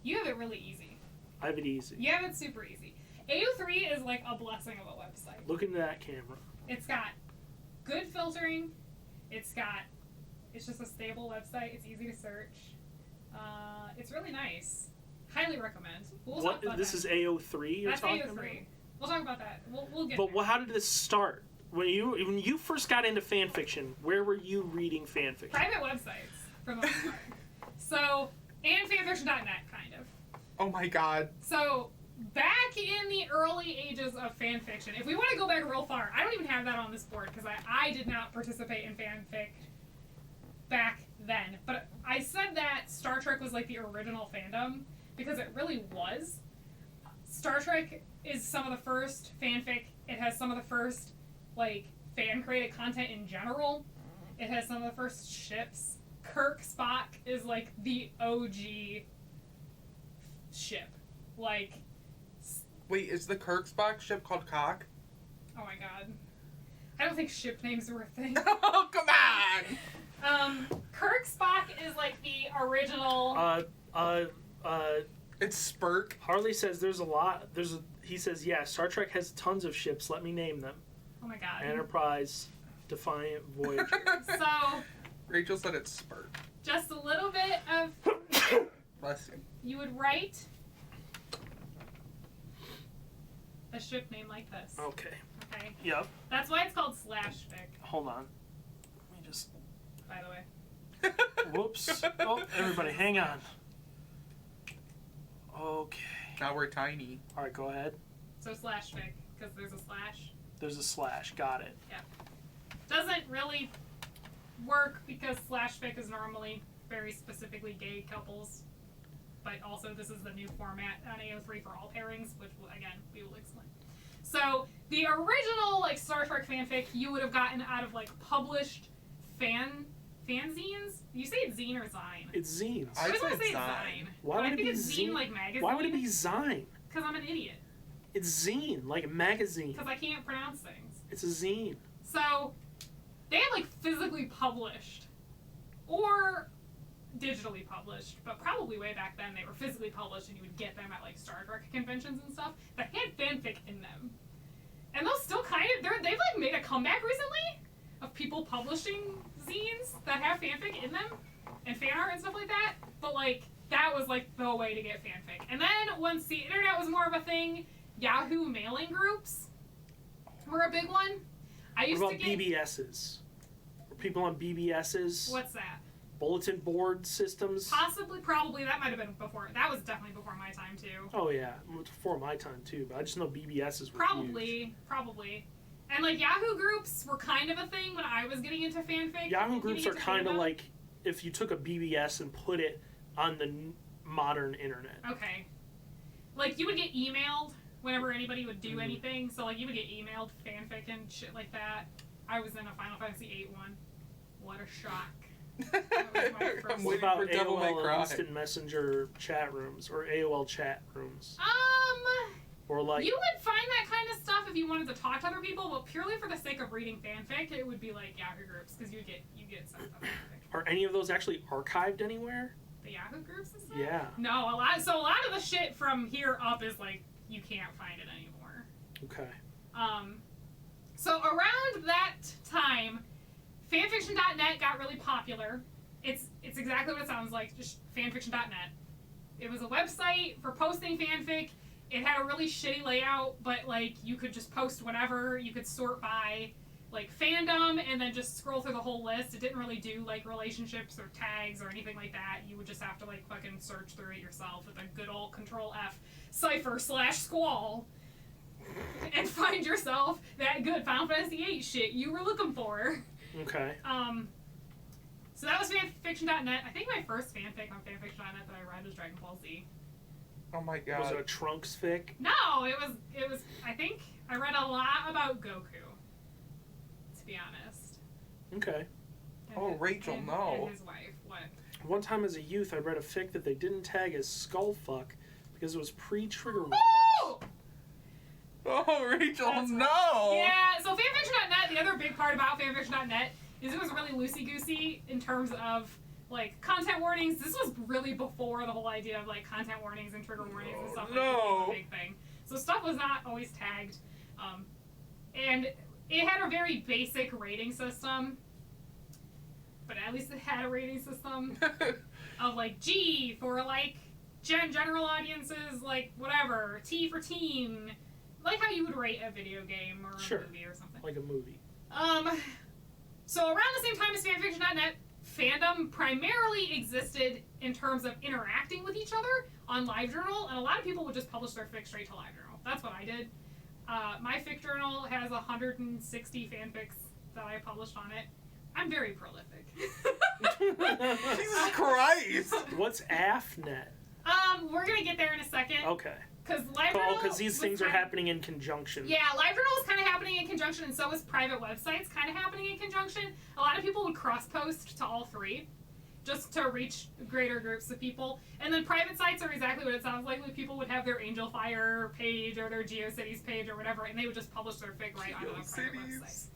you have it really easy. I have it easy. You have it super easy. AO3 is like a blessing of a website. Look into that camera. It's got good filtering. It's just a stable website. It's easy to search. It's really nice. Highly recommend. We'll talk about This that. is AO3 you're That's talking AO3. about? We'll talk about that. We'll get But there. how did this start? When you first got into fan fiction, where were you reading fan fiction? Private websites, for the most part. So, and fanfiction.net, kind of. Oh my god. So, back in the early ages of fanfiction, if we want to go back real far, I don't even have that on this board because I did not participate in fanfic back then. But I said that Star Trek was like the original fandom because it really was. Star Trek is some of the first fanfic. It has some of the first like fan-created content in general. It has some of the first ships. Kirk Spock is like the OG ship. Like, Wait, is the Kirk Spock ship called Cock? oh my god. I don't think ship names were a thing. Oh, come on! Kirk Spock is like the original. It's Spurk. Harley says there's a lot. He says, yeah, Star Trek has tons of ships. Let me name them. Oh my god. Enterprise, Defiant, Voyager. So, Rachel said it's Spurk. just a little bit of. Bless you. You would write a ship name like this. Okay. Okay? Yep. That's why it's called slash fic, Hold on. Let me just... by the way. Whoops. Oh, everybody, hang on. Okay. Now we're tiny. All right, go ahead. So slash fic, because there's a slash. There's a slash. Got it. Doesn't really work because slash fic is normally very specifically gay couples. But also, this is the new format on AO3 for all pairings, which, again, we will explain. So the original like Star Trek fanfic you would have gotten out of like published fanzines. You say it's zine or zine? It's zines. I was I'd gonna say say zine. zine. Why but would I it think be it's zine? zine like magazine. Why would it be zine? Because I'm an idiot. It's zine, like a magazine. Because I can't pronounce things. It's a zine. So they had like physically published or digitally published, but probably way back then they were physically published and you would get them at like Star Trek conventions and stuff that had fanfic in them. And those still kind of, they've like made a comeback recently of people publishing zines that have fanfic in them and fan art and stuff like that. But like, that was like the way to get fanfic. And then once the internet was more of a thing, Yahoo mailing groups were a big one. I used What to about get... BBSs? Were people on BBSs? What's that? Bulletin board systems? Possibly, probably. That might have been before. That was definitely before my time, too. Oh, yeah. Before my time, too. But I just know BBSs were Probably. And, like, Yahoo groups were kind of a thing when I was getting into fanfic. Yahoo groups are kind of fandom. like if you took a BBS and put it on the modern internet. Okay. Like, you would get emailed whenever anybody would do anything. So, like, you would get emailed fanfic and shit like that. I was in a Final Fantasy VIII one. What a shock. That was my first I'm What waiting about for Devil May AOL and Cry. Instant Messenger chat rooms or AOL chat rooms? Or like You would find that kind of stuff if you wanted to talk to other people, but purely for the sake of reading fanfic, it would be like Yahoo groups because you get stuff of fanfic. are any of those actually archived anywhere? The Yahoo groups and stuff? Yeah. No, a lot of the shit from here up is like you can't find it anymore. Okay. So around that time, fanfiction.net got really popular. It's exactly what it sounds like, just fanfiction.net. It was a website for posting fanfic. It had a really shitty layout, but like you could just post whatever. You could sort by like fandom and then just scroll through the whole list. It didn't really do like relationships or tags or anything like that. You would just have to like fucking search through it yourself with a good old Control F cipher/squall and find yourself that good Final Fantasy VIII shit you were looking for. Okay. So that was fanfiction.net. I think my first fanfic on fanfiction.net that I read was Dragon Ball Z. Oh my god. Was it a Trunks fic? No, it was I think I read a lot about Goku, to be honest. Okay. And Rachel, no. And his wife. What? One time as a youth, I read a fic that they didn't tag as skullfuck because it was pre-trigger warning. Oh! Oh, Rachel, That's no! Yeah, so fanfiction.net, the other big part about fanfiction.net is it was really loosey-goosey in terms of like content warnings. This was really before the whole idea of like content warnings and trigger warnings and stuff like that was a big thing. So stuff was not always tagged. And it had a very basic rating system. But at least it had a rating system of like G for like general audiences, like whatever, T for teen, like how you would rate a video game or a movie or something. Like a movie. So around the same time as fanfiction.net, fandom primarily existed in terms of interacting with each other on LiveJournal, and a lot of people would just publish their fic straight to LiveJournal. That's what I did. My fic journal has 160 fanfics that I published on it. I'm very prolific. Jesus Christ! What's AFNet? We're gonna get there in a second. Okay. Because these things are happening in conjunction. Yeah, LiveJournal is kind of happening in conjunction, and so is private websites kind of happening in conjunction. A lot of people would cross-post to all three, just to reach greater groups of people. And then private sites are exactly what it sounds like. Like people would have their Angel Fire page or their GeoCities page or whatever, and they would just publish their fic right onto the private website.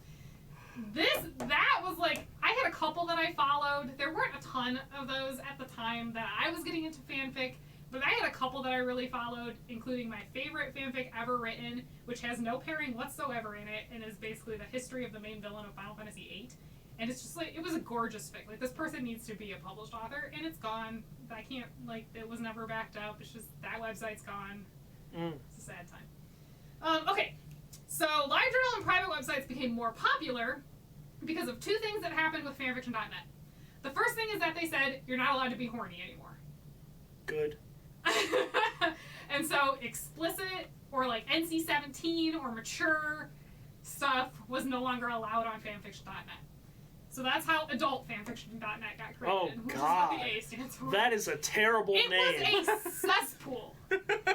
That was like, I had a couple that I followed. There weren't a ton of those at the time that I was getting into fanfic, but I had a couple that I really followed, including my favorite fanfic ever written, which has no pairing whatsoever in it, and is basically the history of the main villain of Final Fantasy VIII. And it's just like, it was a gorgeous fic. Like, this person needs to be a published author, and it's gone. I can't, like, it was never backed up. It's just, that website's gone. It's a sad time. Okay. So, LiveJournal and private websites became more popular because of two things that happened with fanfiction.net. The first thing is that they said, you're not allowed to be horny anymore. Good. And so, explicit or like NC-17 or mature stuff was no longer allowed on fanfiction.net. So that's how adult fanfiction.net got created. Oh, which God. is what the A stands for. That is a terrible name. It was a cesspool.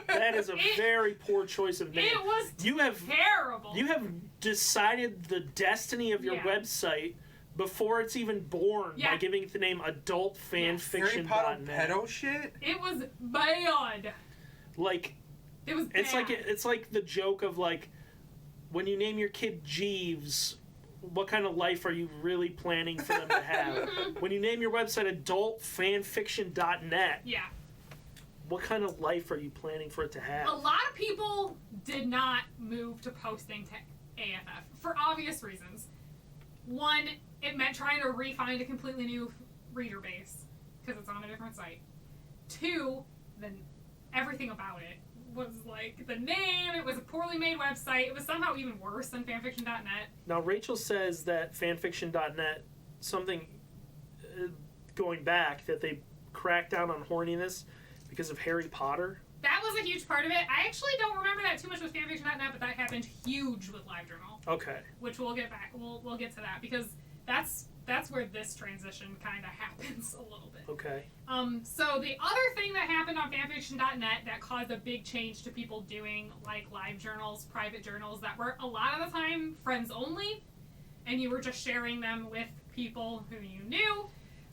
That is a very poor choice of name. It was terrible. You have decided the destiny of your website before it's even born by giving it the name adultfanfiction.net. Harry Potter pedo shit? It was bad. Like, it was bad. It's like the joke of, like, when you name your kid Jeeves, what kind of life are you really planning for them to have? When you name your website adultfanfiction.net, what kind of life are you planning for it to have? A lot of people did not move to posting to AFF for obvious reasons. One, it meant trying to re-find a completely new reader base because it's on a different site. Two, then everything about it was like the name, it was a poorly made website, it was somehow even worse than fanfiction.net. Now, Rachel says that fanfiction.net, something going back, that they cracked down on horniness because of Harry Potter. That was a huge part of it. I actually don't remember that too much with fanfiction.net, but that happened huge with LiveJournal. Okay. Which we'll get back. We'll get to that because that's where this transition kind of happens a little bit. Okay. So the other thing that happened on fanfiction.net that caused a big change to people doing like live journals, private journals that were a lot of the time friends only, and you were just sharing them with people who you knew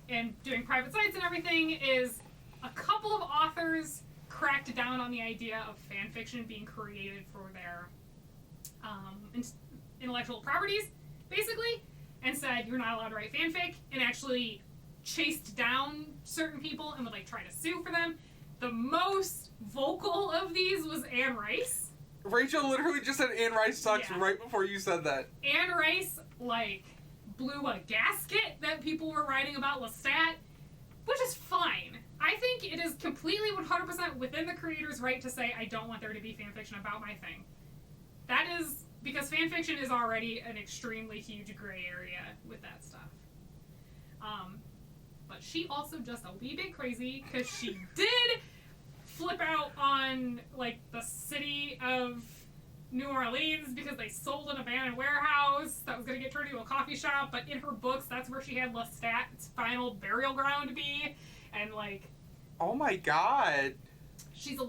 and doing private sites and everything, is a couple of authors cracked down on the idea of fanfiction being created for their intellectual properties, basically, and said you're not allowed to write fanfic, and actually chased down certain people and would like try to sue for them. The most vocal of these was Anne Rice. Rachel literally just said Anne Rice sucks right before you said that. Anne Rice, like, blew a gasket that people were writing about Lestat, which is fine. I think it is completely 100% within the creator's right to say, I don't want there to be fanfiction about my thing. That is because fanfiction is already an extremely huge gray area with that stuff. But she also just a wee bit crazy because she did flip out on like the city of New Orleans because they sold an abandoned warehouse that was going to get turned into a coffee shop, but in her books that's where she had Lestat's final burial ground be, and like, oh my god, she's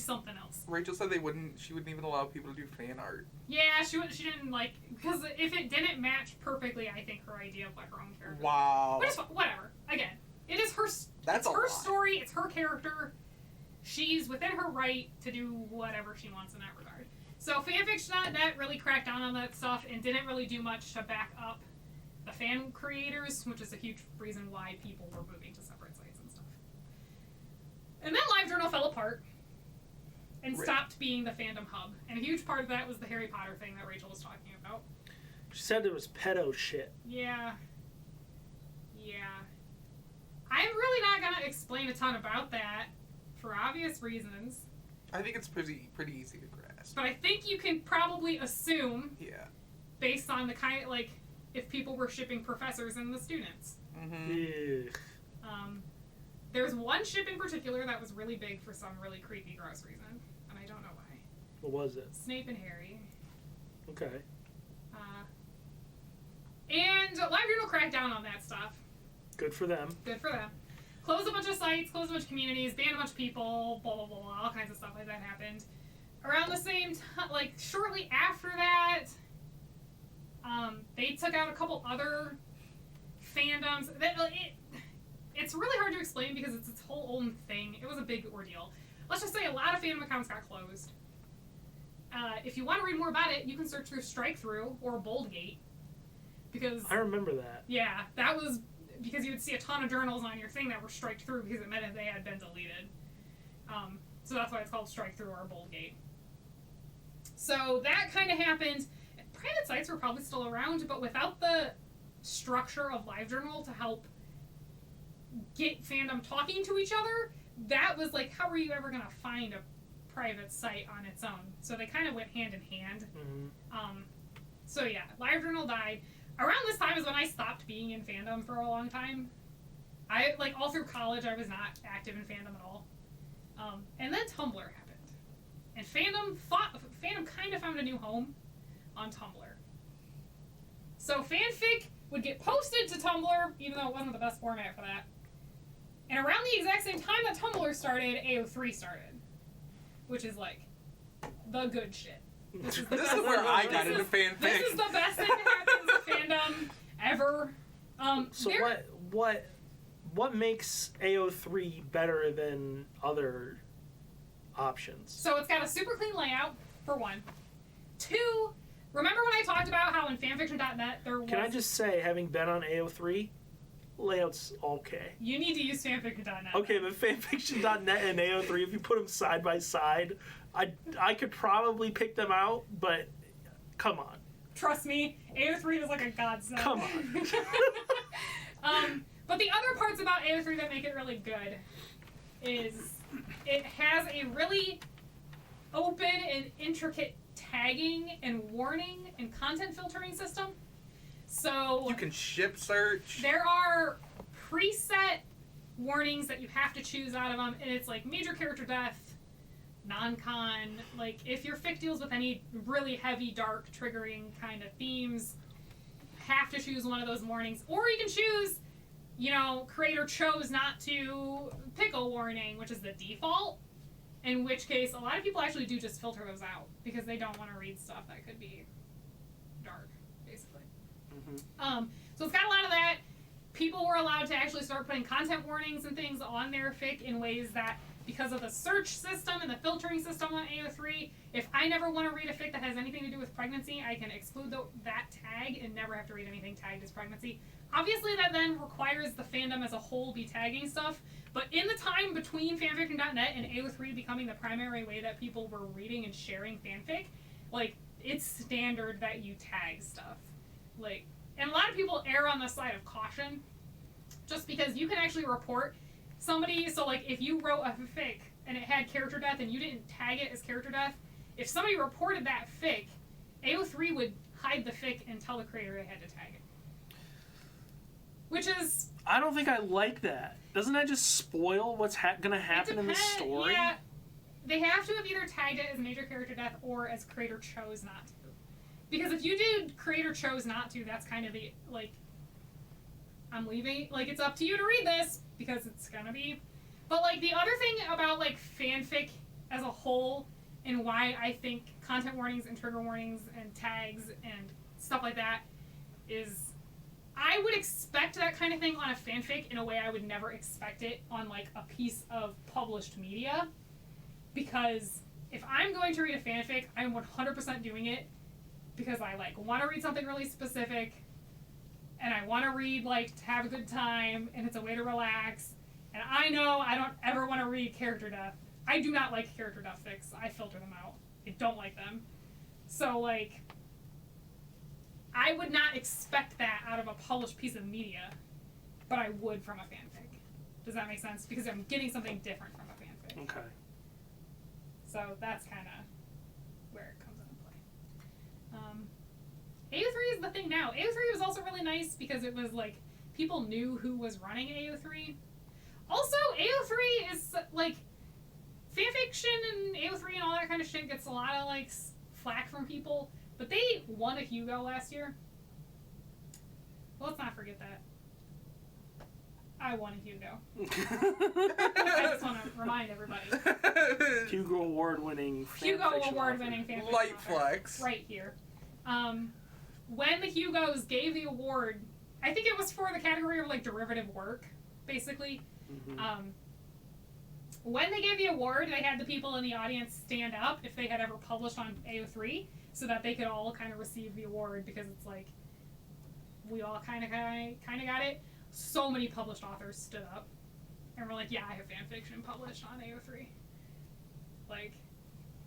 something else. Rachel said she wouldn't even allow people to do fan art. Yeah, she didn't like, because if it didn't match perfectly, I think her idea of like her own character. Wow. Which is whatever. Again, it is her. That's her story. It's her character. She's within her right to do whatever she wants in that regard. So fanfiction.net really cracked down on that stuff and didn't really do much to back up the fan creators, which is a huge reason why people were moving to separate sites and stuff. And then LiveJournal fell apart and stopped being the fandom hub. And a huge part of that was the Harry Potter thing that Rachel was talking about. She said it was pedo shit. Yeah. I'm really not going to explain a ton about that for obvious reasons. I think it's pretty easy to grasp. But I think you can probably assume, based on the kind of, like, if people were shipping professors and the students. Mm-hmm. There's one ship in particular that was really big for some really creepy, gross reason, and I don't know why. What was it? Snape and Harry. Okay. And LiveJournal cracked down on that stuff. Good for them. Closed a bunch of sites, closed a bunch of communities, banned a bunch of people, blah, blah, blah, all kinds of stuff like that happened. Around the same time, like, shortly after that, they took out a couple other fandoms. It's really hard to explain because it's its whole own thing. It was a big ordeal. Let's just say a lot of fandom accounts got closed. If you want to read more about it, you can search through Strikethrough or Boldgate. Because I remember that. Yeah, that was because you would see a ton of journals on your thing that were striked through because it meant that they had been deleted. So that's why it's called Strikethrough or Boldgate. So that kind of happened. Private sites were probably still around, but without the structure of LiveJournal to help get fandom talking to each other, that was like, how were you ever going to find a private site on its own? So they kind of went hand in hand. Mm-hmm. So yeah, LiveJournal died. Around this time is when I stopped being in fandom for a long time. All through college, I was not active in fandom at all. And then Tumblr happened. And fandom kind of found a new home on Tumblr. So fanfic would get posted to Tumblr, even though it wasn't the best format for that. And around the exact same time that Tumblr started, AO3 started. which is like the good shit. This is where I got into fanfic. This is the best thing to happen to fandom ever. So what makes AO3 better than other options? So it's got a super clean layout, for one. Two, remember when I talked about how in fanfiction.net there was... Can I just say, having been on AO3, layout's okay. You need to use fanfiction.net. Okay, but fanfiction.net and AO3, if you put them side by side, I could probably pick them out, but come on. Trust me, AO3 is like a godsend. Come on. But the other parts about AO3 that make it really good is it has a really open and intricate tagging and warning and content filtering system. So you can ship search. There are preset warnings that you have to choose out of them, and it's like major character death, non-con, like if your fic deals with any really heavy, dark, triggering kind of themes, have to choose one of those warnings. Or you can choose, creator chose not to pick a warning, which is the default, in which case a lot of people actually do just filter those out because they don't want to read stuff that could be dark, basically. Mm-hmm. So it's got a lot of that. People were allowed to actually start putting content warnings and things on their fic in ways that, because of the search system and the filtering system on AO3, if I never want to read a fic that has anything to do with pregnancy, I can exclude that tag and never have to read anything tagged as pregnancy. Obviously, that then requires the fandom as a whole be tagging stuff, but in the time between fanfiction.net and AO3 becoming the primary way that people were reading and sharing fanfic, it's standard that you tag stuff. And a lot of people err on the side of caution, just because you can actually report somebody. So, if you wrote a fic and it had character death and you didn't tag it as character death, if somebody reported that fic, AO3 would hide the fic and tell the creator they had to tag it. Which is... I don't think I like that. Doesn't that just spoil what's gonna happen in the story? Yeah. They have to have either tagged it as major character death or as creator chose not to. Because if you did creator chose not to, that's kind of the, I'm leaving. It's up to you to read this, because it's gonna be... But, the other thing about, fanfic as a whole, and why I think content warnings and trigger warnings and tags and stuff like that is... I would expect that kind of thing on a fanfic in a way I would never expect it on, a piece of published media. Because if I'm going to read a fanfic, I'm 100% doing it because I, want to read something really specific, and I want to read, to have a good time, and it's a way to relax, and I know I don't ever want to read character death. I do not like character death fics. I filter them out. I don't like them. So, I would not expect that out of a published piece of media, but I would from a fanfic. Does that make sense? Because I'm getting something different from a fanfic. Okay. So that's kind of where it comes into play. AO3 is the thing now. AO3 was also really nice because it was people knew who was running AO3. Also, AO3 is fanfiction and AO3 and all that kind of shit gets a lot of flack from people. But they won a Hugo last year. Well, let's not forget that. I won a Hugo. I just want to remind everybody. Hugo award-winning fanfiction Light author. flex. Right here. When the Hugos gave the award, I think it was for the category of derivative work, basically. Mm-hmm. When they gave the award, they had the people in the audience stand up if they had ever published on AO3. So that they could all kind of receive the award, because it's we all kind of got it. So many published authors stood up and were yeah, I have fanfiction published on AO3.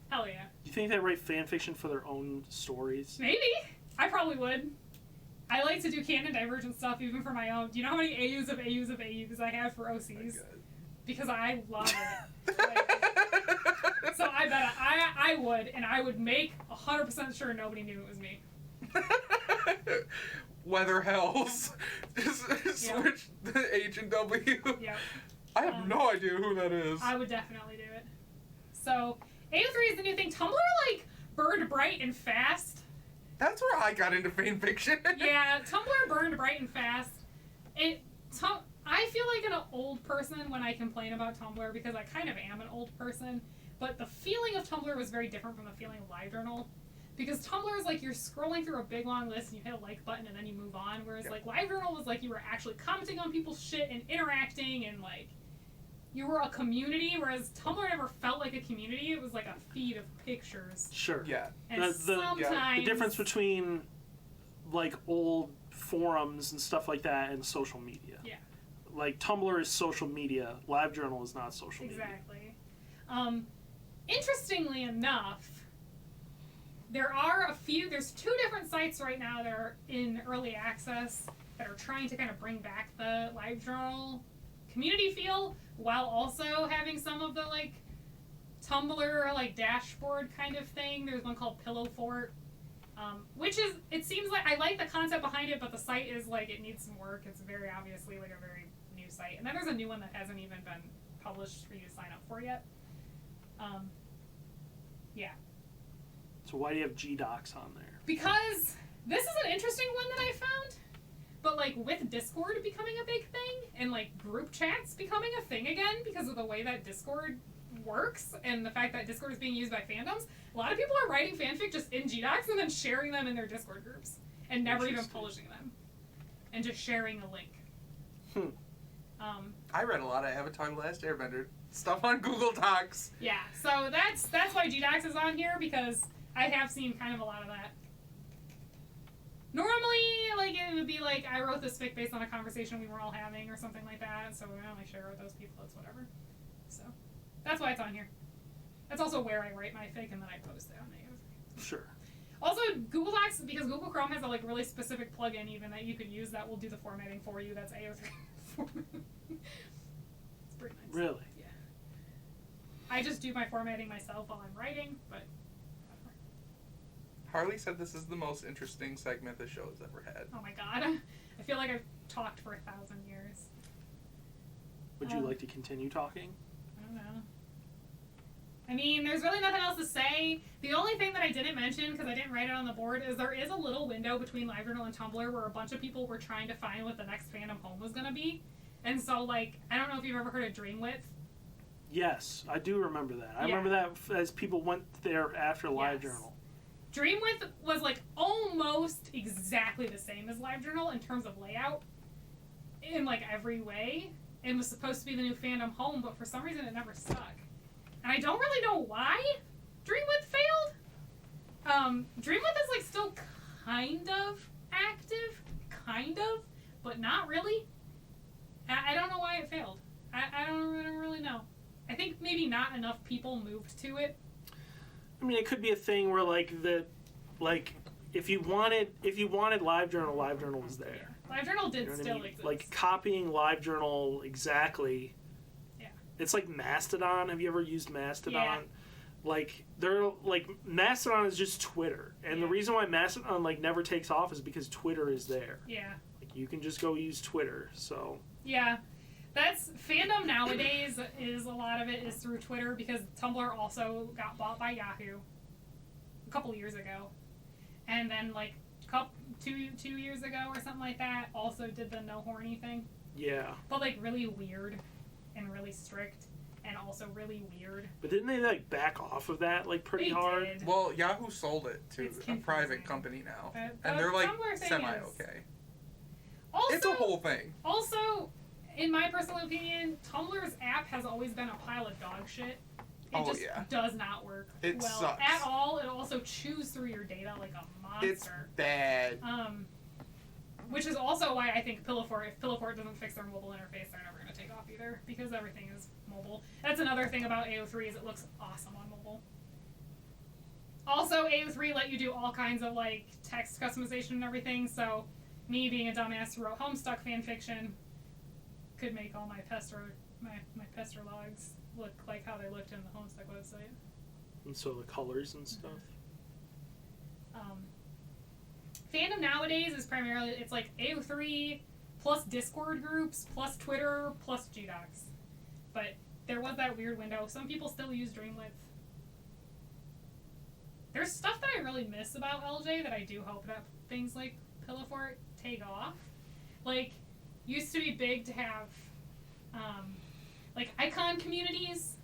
Hell yeah. You think they write fanfiction for their own stories? Maybe. I probably would. I like to do canon divergent stuff even for my own. Do you know how many AUs of AUs of AUs I have for OCs? Because I love it. So I bet I would, and I would make 100% sure nobody knew it was me. Weather hells. Switch the H and W. Yep. I have no idea who that is. I would definitely do it. So AO3 is the new thing. Tumblr burned bright and fast. That's where I got into fanfiction. Yeah, Tumblr burned bright and fast. I feel like an old person when I complain about Tumblr, because I kind of am an old person. But the feeling of Tumblr was very different from the feeling of LiveJournal. Because Tumblr is like you're scrolling through a big long list and you hit a like button and then you move on. Whereas like LiveJournal was like you were actually commenting on people's shit and interacting and like you were a community. Whereas Tumblr never felt like a community. It was like a feed of pictures. Sure. Yeah. And sometimes the difference between like old forums and stuff like that and social media. Yeah. Like Tumblr is social media. LiveJournal is not social media. Exactly. Interestingly enough, there's 2 different sites right now that are in early access that are trying to kind of bring back the LiveJournal community feel while also having some of the like Tumblr like dashboard kind of thing. There's one called Pillow Fort, which is, it seems like I like the concept behind it, but the site is like it needs some work. It's very obviously like a very new site, and then there's a new one that hasn't even been published for you to sign up for yet. Yeah. So why do you have G-Docs on there? Because this is an interesting one that I found, but like with Discord becoming a big thing and like group chats becoming a thing again because of the way that Discord works and the fact that Discord is being used by fandoms, a lot of people are writing fanfic just in G-Docs and then sharing them in their Discord groups and never even publishing them and just sharing a link. I read a lot of Avatar: The Last Airbender stuff on Google Docs. Yeah, so that's why G-Docs is on here, because I have seen kind of a lot of that. Normally, like, it would be like, I wrote this fic based on a conversation we were all having or something like that, so I only share with those people, it's whatever. So, that's why it's on here. That's also where I write my fic and then I post it on AO3. Sure. Also, Google Docs, because Google Chrome has a like really specific plugin even that you could use that will do the formatting for you. That's AO3 formatting. It's pretty nice. Really? Yeah. I just do my formatting myself while I'm writing, but whatever. Harley said this is the most interesting segment the show has ever had. Oh my god. I feel like I've talked for 1,000 years. Would you like to continue talking? I don't know. I mean, there's really nothing else to say. The only thing that I didn't mention, because I didn't write it on the board, is there is a little window between LiveJournal and Tumblr where a bunch of people were trying to find what the next fandom home was going to be. And so, like, I don't know if you've ever heard of Dreamwidth. Yes, I do remember that. I remember that as people went there after LiveJournal. Dreamwidth was, like, almost exactly the same as LiveJournal in terms of layout in, like, every way. And was supposed to be the new fandom home, but for some reason it never stuck. And I don't really know why Dreamwidth failed. Dreamwidth is like still kind of active, but not really. I don't know why it failed. I don't really know. I think maybe not enough people moved to it. I mean, it could be a thing where if you wanted LiveJournal was there. Yeah. LiveJournal did still I mean? exist. Like copying LiveJournal exactly. It's like Mastodon. Have you ever used Mastodon? Yeah. Like Mastodon is just Twitter, and the reason why Mastodon never takes off is because Twitter is there. Yeah. Like you can just go use Twitter. So. Yeah, that's fandom nowadays. Is a lot of it is through Twitter because Tumblr also got bought by Yahoo a couple years ago, and then two years ago or something like that also did the no horny thing. Yeah. But really weird. And really strict, and also really weird. But didn't they back off of that pretty hard? Did. Well, Yahoo sold it to a private company now, and they're semi-okay. Also, it's a whole thing. Also, in my personal opinion, Tumblr's app has always been a pile of dog shit. It does not work sucks. at all. It also chews through your data like a monster. It's bad. Which is also why I think if Pillow Fort doesn't fix their mobile interface, they're never going to take off either, because everything is mobile. That's another thing about AO3 is it looks awesome on mobile. Also, AO3 let you do all kinds of text customization and everything, so me being a dumbass who wrote Homestuck fanfiction could make all my pester logs look like how they looked in the Homestuck website. And so the colors and stuff. Fandom nowadays is primarily, it's AO3 plus Discord groups plus Twitter plus G-Docs. But there was that weird window. Some people still use Dreamwidth. There's stuff that I really miss about LJ that I do hope that things like Pillow Fort take off. Used to be big to have icon communities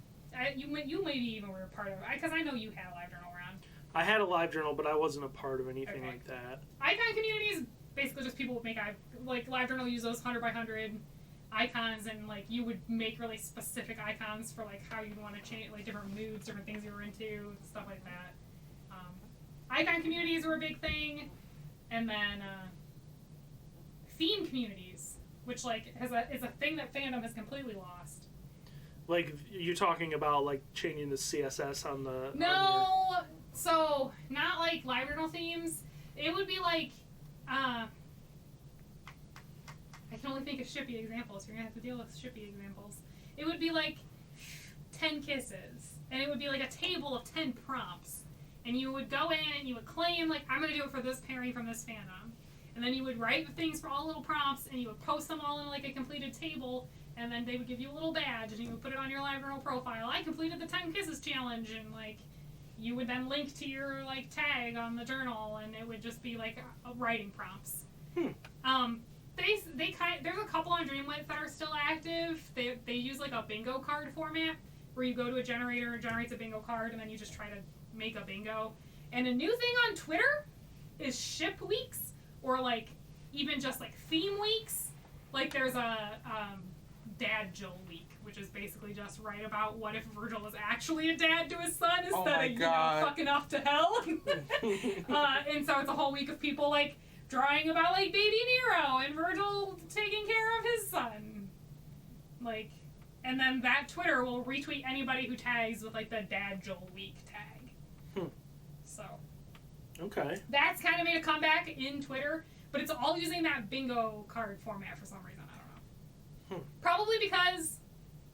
You maybe even were a part of it, because I know you had a live journal around. I had a live journal, but I wasn't a part of anything Okay. like that. Icon communities, basically just people would make, like, live journal, use those 100 by 100 icons, and, like, you would make really specific icons for, like, how you'd want to change, like, different moods, different things you were into, stuff like that. Icon communities were a big thing, and then theme communities, which, like, is a thing that fandom has completely lost. Like, you're talking about, like, changing the CSS on the... No, so not like live journal themes. It would be like, I can only think of shippy examples. You're gonna have to deal with shippy examples. It would be like 10 kisses, and it would be like a table of 10 prompts, and you would go in and you would claim, like, I'm gonna do it for this pairing from this fandom, and then you would write the things for all the little prompts, and you would post them all in like a completed table. And then they would give you a little badge, and you would put it on your live journal profile. I completed the 10 kisses challenge, and, like, you would then link to your, like, tag on the journal, and it would just be, like, writing prompts. There's a couple on Dreamwidth that are still active. They use, like, a bingo card format, where you go to a generator, it generates a bingo card, and then you just try to make a bingo. And a new thing on Twitter is ship weeks, or, like, even just, like, theme weeks. Like, there's a, Dad Joel week, which is basically just write about what if Virgil was actually a dad to his son instead of, you know, fucking off to hell. And so it's a whole week of people, like, drawing about, like, baby Nero and Virgil taking care of his son. Like, and then that Twitter will retweet anybody who tags with, like, the Dad Joel week tag. So. Okay. That's kind of made a comeback in Twitter, but it's all using that bingo card format for some reason. Probably because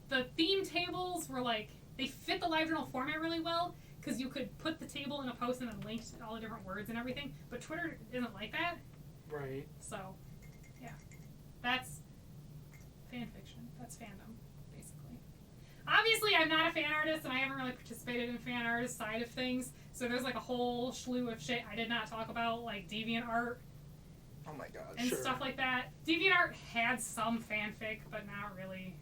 the theme tables were, like, they fit the live journal format really well, because you could put the table in a post and then link to all the different words and everything, but Twitter isn't like that. Right. So, yeah. That's fan fiction. That's fandom, basically. Obviously, I'm not a fan artist, and I haven't really participated in fan artist side of things, so there's, like, a whole slew of shit I did not talk about, like DeviantArt. Oh my god. And stuff like that. DeviantArt had some fanfic, but not really.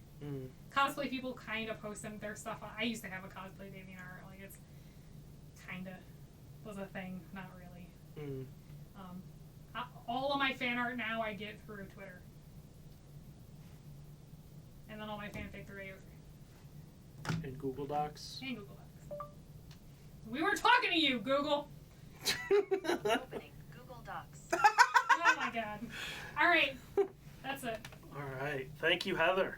Cosplay people kind of posted their stuff on. I used to have a cosplay DeviantArt. Like, it's kind of was a thing, not really. All of my fan art now I get through Twitter. And then all my fanfic through AO3. And Google Docs. And Google Docs. We weren't talking to you, Google! Opening Google Docs. Oh my god. Alright. That's it. Alright. Thank you, Heather.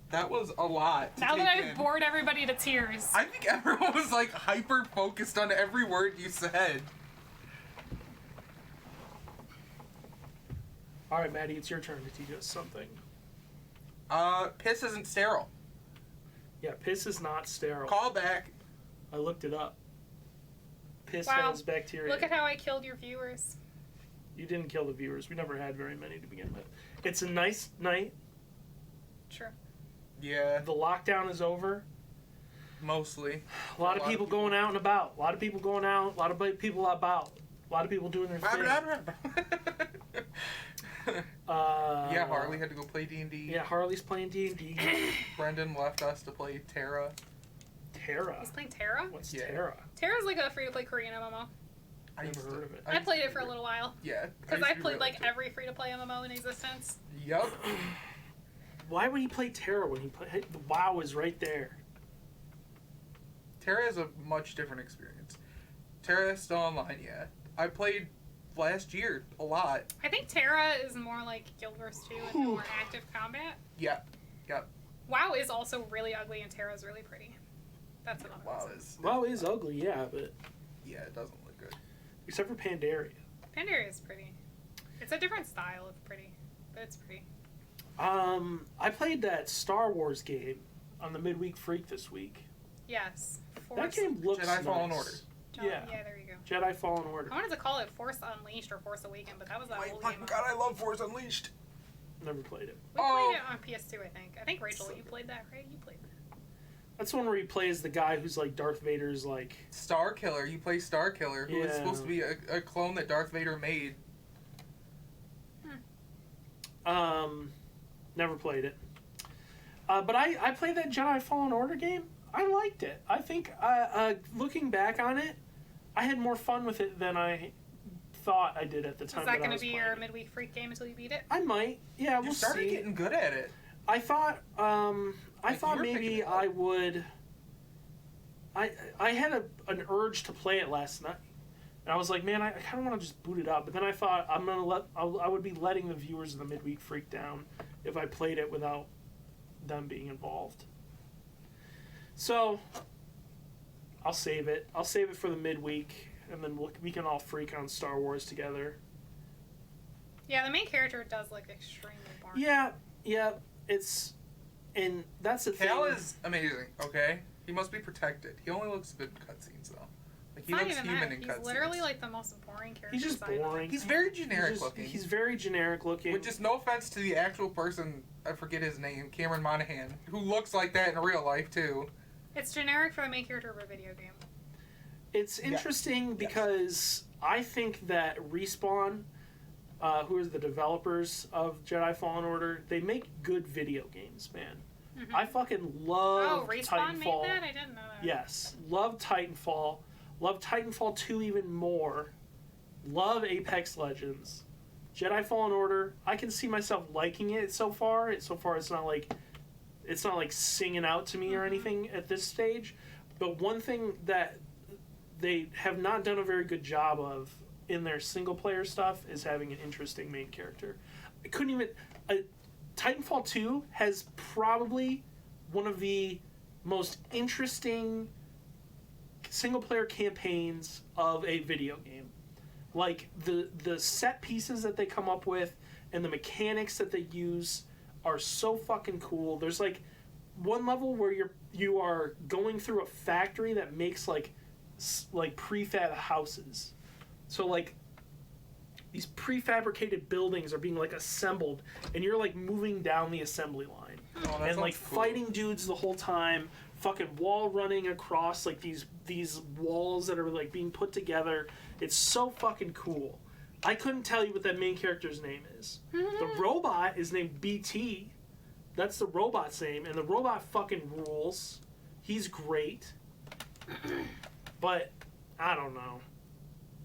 That was a lot to Now take that I've in. bored everybody to tears. I think everyone was, like, hyper focused on every word you said. Alright, Maddie, it's your turn to teach us something. Piss isn't sterile. Yeah, piss is not sterile. Call back. I looked it up. Piss Wow. has bacteria. Look at how I killed your viewers. You didn't kill the viewers. We never had very many to begin with. It's a nice night. Sure. Yeah, The lockdown is over. mostly. A lot of people going out and about. A lot of people going out. A lot of people about. A lot of people doing their thing. Yeah, Harley had to go play D&D. Yeah, Harley's playing D&D. Brendan left us to play Terra. Terra. He's playing Terra? What's Yeah. Terra? Terra's like a free-to-play Korean MMO. Never heard of it. I played it for a little while. Yeah. Because I played like every free-to-play MMO in existence. Yup. Why would he play Terra when he played? The WoW is right there. Terra is a much different experience. Terra is still online, yeah. I played last year a lot. I think Terra is more like Guild Wars 2 and more active combat. Yeah. Yep. WoW is also really ugly and Terra's really pretty. That's another WoW reason. is... WoW is ugly, yeah, but Yeah, it doesn't look good. except for Pandaria. Pandaria is pretty. It's a different style of pretty, but it's pretty. I played that Star Wars game on the Midweek Freak this week. Yes. That game looks Jedi nice. Fallen Order. Yeah. Yeah, there you go. Jedi Fallen Order. I wanted to call it Force Unleashed or Force Awakened, but that was that My old fucking game. god, I love Force Unleashed. Never played it. We Oh. played it on PS2, I think. I think Rachel, you played that, right? You played that. That's the one where he plays the guy who's like Darth Vader's like... Star Killer. You play Star Killer, who is Yeah. supposed to be a clone that Darth Vader made. Never played it. But I played that Jedi Fallen Order game. I liked it. I think, looking back on it, I had more fun with it than I thought I did at the time. Is that going to be your midweek freak game until you beat it? I might. Yeah, we'll You started see. getting good at it. I thought, Like, you were maybe picking it up. I would. I had an urge to play it last night, and I was like, man, I kind of want to just boot it up. But then I thought I would be letting the viewers of the midweek freak down if I played it without them being involved. So I'll save it. I'll save it for the midweek, and then we can all freak on Star Wars together. Yeah, the main character does look extremely boring. Yeah, and that's the thing. Cal is amazing, okay? He must be protected. He only looks good in cutscenes, though. Like, he It's not looks even human that. in He's cutscenes. literally like the most boring character. He's just boring. He's very generic looking. He's very generic looking. With just no offense to the actual person, I forget his name, Cameron Monaghan, who looks like that in real life, too. It's generic for the main character of a video game. It's interesting because I think that Respawn, who are the developers of Jedi Fallen Order, they make good video games, man. Mm-hmm. I fucking love Respawn Titanfall. made that? I didn't know that. Yes, love Titanfall. Love Titanfall 2 even more. Love Apex Legends. Jedi Fallen Order, I can see myself liking it so far. It's not like singing out to me or anything at this stage. But one thing that they have not done a very good job of in their single player stuff is having an interesting main character. I couldn't even... Titanfall 2 has probably one of the most interesting single player campaigns of a video game. Like, the set pieces that they come up with and the mechanics that they use are so fucking cool. There's like one level where you are going through a factory that makes like prefab houses. So like these prefabricated buildings are being like assembled, and you're like moving down the assembly line and like cool. fighting dudes the whole time, fucking wall running across like these walls that are like being put together. It's so fucking cool. I couldn't tell you what that main character's name is. The robot is named BT. That's the robot's name, and the robot fucking rules. He's great. But I don't know.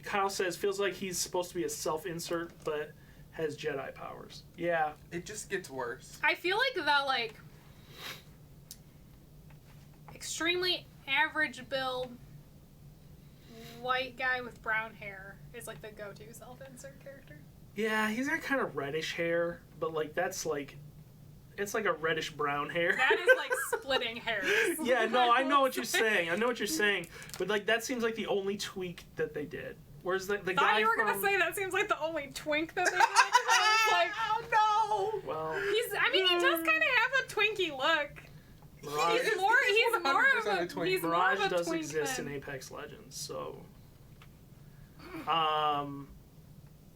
Kyle says, feels like he's supposed to be a self-insert, but has Jedi powers. Yeah. It just gets worse. I feel like the extremely average build white guy with brown hair is like the go-to self-insert character. Yeah, he's got kind of reddish hair, but like that's like it's like a reddish brown hair. That is like splitting hairs. Yeah, no, I know what you're saying. But like that seems like the only tweak that they did. Whereas the guy Thought you were gonna say that seems like the only twink that they did. I was like, oh no! Well, he does kind of have a twinky look. Mirage, He's more of 100% a a twink. he's more Mirage of a does twink exist than- in Apex Legends, so.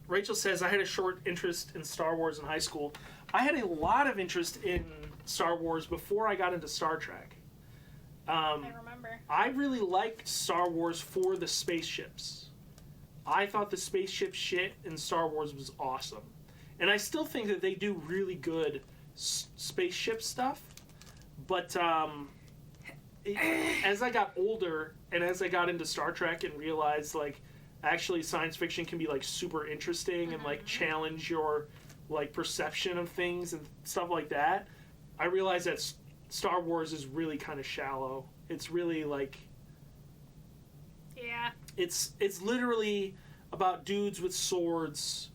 Rachel says, I had a short interest in Star Wars in high school. I had a lot of interest in Star Wars before I got into Star Trek. I remember. I really liked Star Wars for the spaceships. I thought the spaceship shit in Star Wars was awesome. And I still think that they do really good spaceship stuff. But as I got older and as I got into Star Trek and realized, like, actually science fiction can be, like, super interesting and, like, challenge your, like, perception of things and stuff like that, I realized that Star Wars is really kind of shallow. It's really, like... Yeah. It's literally about dudes with swords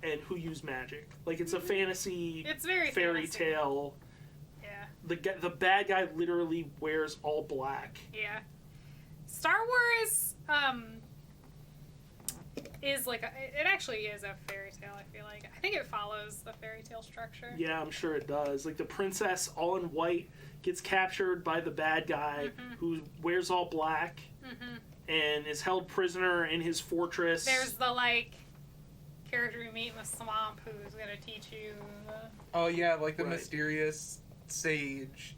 and who use magic. Like, it's a fantasy It's very fairy fantasy. tale. Yeah. The bad guy literally wears all black. Yeah. Star Wars is like it actually is a fairy tale, I feel like. I think it follows the fairy tale structure. Yeah, I'm sure it does. Like, the princess, all in white, gets captured by the bad guy who wears all black and is held prisoner in his fortress. There's the character you meet in the swamp who's gonna teach you. Oh yeah, like the Right. mysterious sage.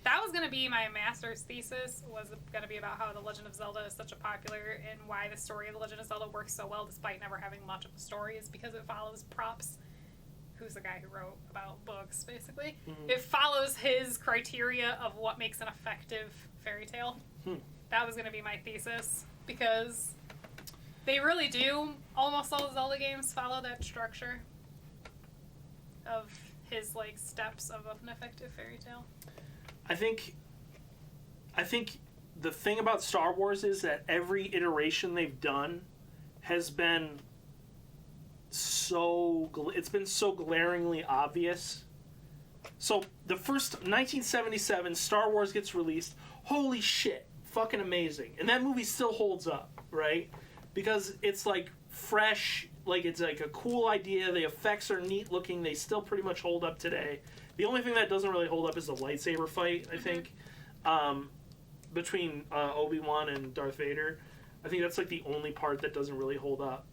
That was gonna be my master's thesis. Was gonna be about how The Legend of Zelda is such a popular and why the story of The Legend of Zelda works so well despite never having much of a story is because it follows props who's the guy who wrote about books, basically. Mhm. It follows his criteria of what makes an effective fairy tale. That was going to be my thesis, because they really do, almost all Zelda games follow that structure of his, like, steps of an effective fairy tale. I think the thing about Star Wars is that every iteration they've done has been it's been so glaringly obvious. So the first 1977 Star Wars gets released. Holy shit, fucking amazing. And that movie still holds up, right? Because it's like fresh, like it's like a cool idea. The effects are neat looking. They still pretty much hold up today. The only thing that doesn't really hold up is the lightsaber fight, I think, between Obi-Wan and Darth Vader. I think that's like the only part that doesn't really hold up.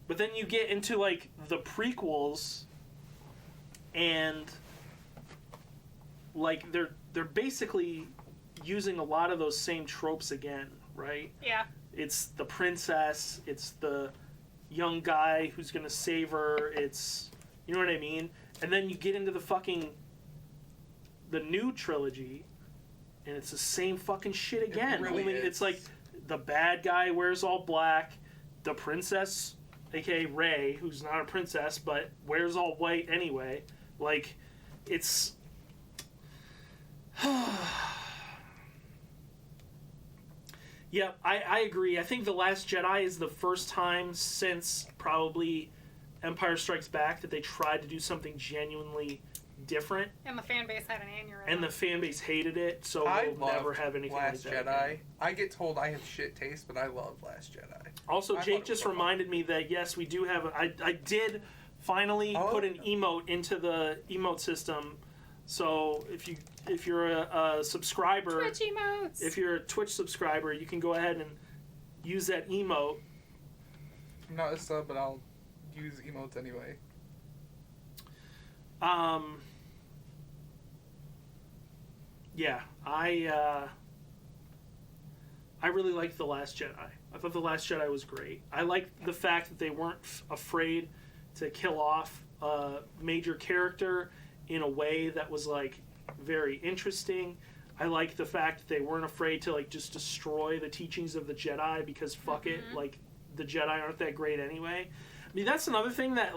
But then you get into like the prequels, and like they're basically using a lot of those same tropes again, right? Yeah. It's the princess, it's the young guy who's gonna save her, it's, you know what I mean? And then you get into the new trilogy, and it's the same fucking shit again. It really Only is. it's like the bad guy wears all black, the princess, aka Rey, who's not a princess but wears all white anyway. Like, it's yeah, I agree. I think The Last Jedi is the first time since probably Empire Strikes Back that they tried to do something genuinely different, And the fan base had an aneurysm. and the fan base hated it, so I we'll never loved have anything Last like that Jedi. again. I get told I have shit taste, but I love Last Jedi. Also, I thought Jake it was just so fun. reminded me that yes, we do have. I did finally Oh. put an emote into the emote system. So if you're a subscriber, Twitch emotes! if you're a Twitch subscriber, you can go ahead and use that emote. I'm not a sub, but I'll use emotes anyway. Yeah, I really liked The Last Jedi. I thought The Last Jedi was great. I liked the fact that they weren't afraid to kill off a major character in a way that was like very interesting. I liked the fact that they weren't afraid to like just destroy the teachings of the Jedi because fuck it, like the Jedi aren't that great anyway. I mean, that's another thing that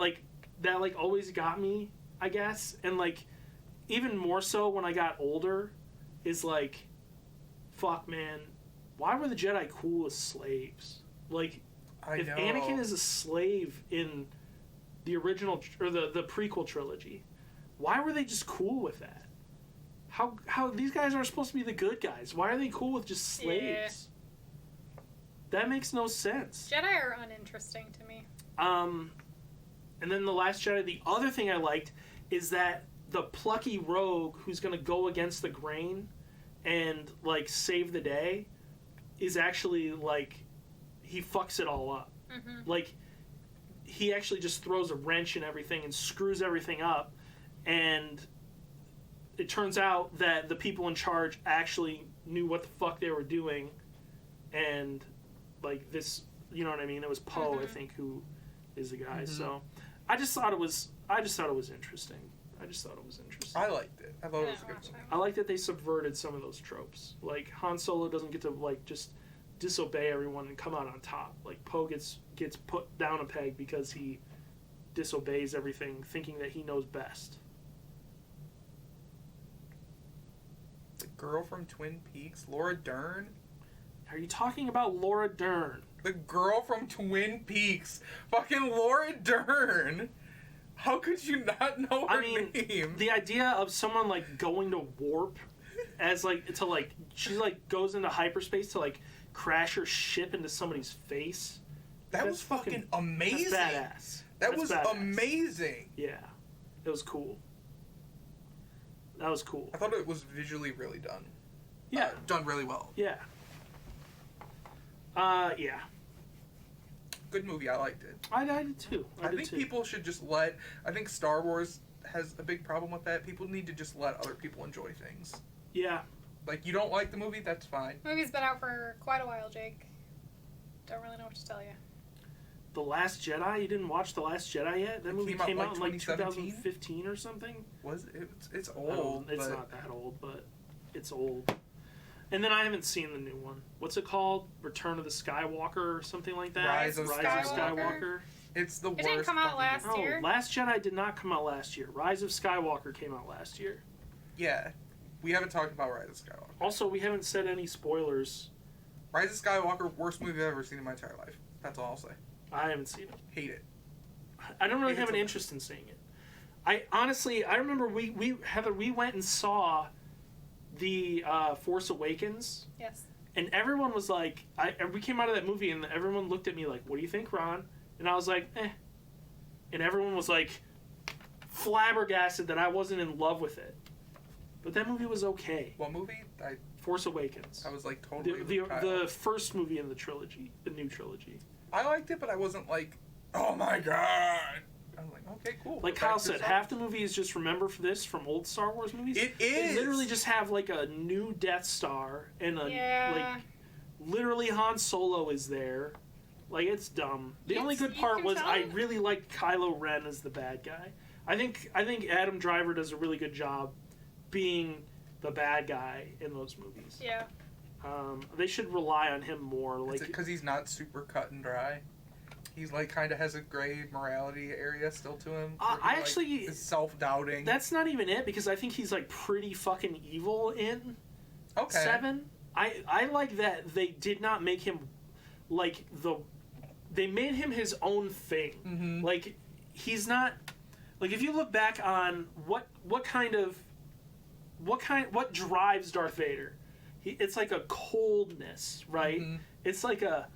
always got me, I guess, and like even more so when I got older, is like, fuck man, why were the Jedi cool as slaves? Like, if know. Anakin is a slave in the original or the prequel trilogy, why were they just cool with that? How these guys are supposed to be the good guys? Why are they cool with just slaves? That makes no sense. Jedi are uninteresting to me. And then The Last Jedi, the other thing I liked is that the plucky rogue who's going to go against the grain and like save the day is actually like, he fucks it all up. Like, he actually just throws a wrench in everything and screws everything up, and it turns out that the people in charge actually knew what the fuck they were doing, and like this, you know what I mean? It was Poe, I think, who is the guy. So I just thought it was interesting. I liked it. I thought it was a good movie. I like that they subverted some of those tropes. Like, Han Solo doesn't get to like just disobey everyone and come out on top. Like, Poe gets put down a peg because he disobeys everything, thinking that he knows best. The girl from Twin Peaks, Laura Dern. Are you talking about Laura Dern? The girl from Twin Peaks, fucking Laura Dern. How could you not know her name? The idea of someone like going to warp as like to like she like goes into hyperspace to like crash her ship into somebody's face. That was fucking amazing. That's badass. That was badass. amazing. Yeah, it was cool. That was cool. I thought it was visually really done. Yeah, done really well. yeah. Yeah. Good movie. I liked it. I did too. I think people should just let. I think Star Wars has a big problem with that. People need to just let other people enjoy things. Yeah. Like, you don't like the movie, that's fine. The movie's been out for quite a while, Jake. Don't really know what to tell you. The Last Jedi? You didn't watch The Last Jedi yet? That movie came out in like 2015 or something? Was it? It's old. It's not that old, but it's old. And then I haven't seen the new one. What's it called? Return of the Skywalker or something like that? Rise of Skywalker. It's the worst. It didn't come out last year. Last Jedi did not come out last year. Rise of Skywalker came out last year. Yeah. We haven't talked about Rise of Skywalker. Also, we haven't said any spoilers. Rise of Skywalker, worst movie I've ever seen in my entire life. That's all I'll say. I haven't seen it. Hate it. I don't really have an interest in seeing it. I remember Heather, we went and saw the Force Awakens. Yes. And everyone was like, we came out of that movie and everyone looked at me like, what do you think, Ron? And I was like, eh. And everyone was like, flabbergasted that I wasn't in love with it. But that movie was okay. What movie? Force Awakens. I was like totally the first movie in the trilogy, the new trilogy. I liked it, but I wasn't like, oh my god. I was like, okay, cool. Like Kyle said, half the movie is just remember for this from old Star Wars movies. It is. They literally just have like a new Death Star and like literally Han Solo is there. Like it's dumb. The only good part was I really liked Kylo Ren as the bad guy. I think Adam Driver does a really good job being the bad guy in those movies. Yeah. They should rely on him more. Like, because he's not super cut and dry. He's like kind of has a gray morality area still to him. I actually is self-doubting. That's not even it because I think he's like pretty fucking evil in 7. I like that they did not make him like they made him his own thing. Mm-hmm. Like he's not like if you look back on what drives Darth Vader. It's like a coldness, right? Mm-hmm. It's like a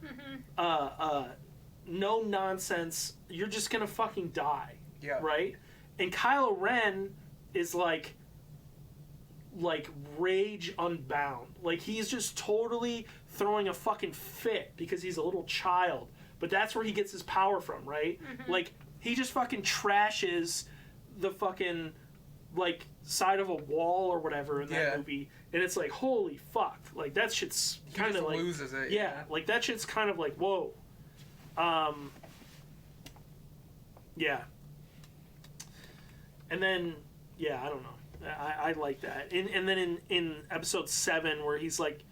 no nonsense. You're just gonna fucking die, right? And Kylo Ren is like rage unbound. Like he's just totally throwing a fucking fit because he's a little child. But that's where he gets his power from, right? Mm-hmm. Like he just fucking trashes the fucking like side of a wall or whatever in that movie, and it's like holy fuck, like that shit's kind of like loses it. Yeah, like that shit's kind of like whoa. Yeah. And then I don't know. I like that. And then in episode 7 where he's like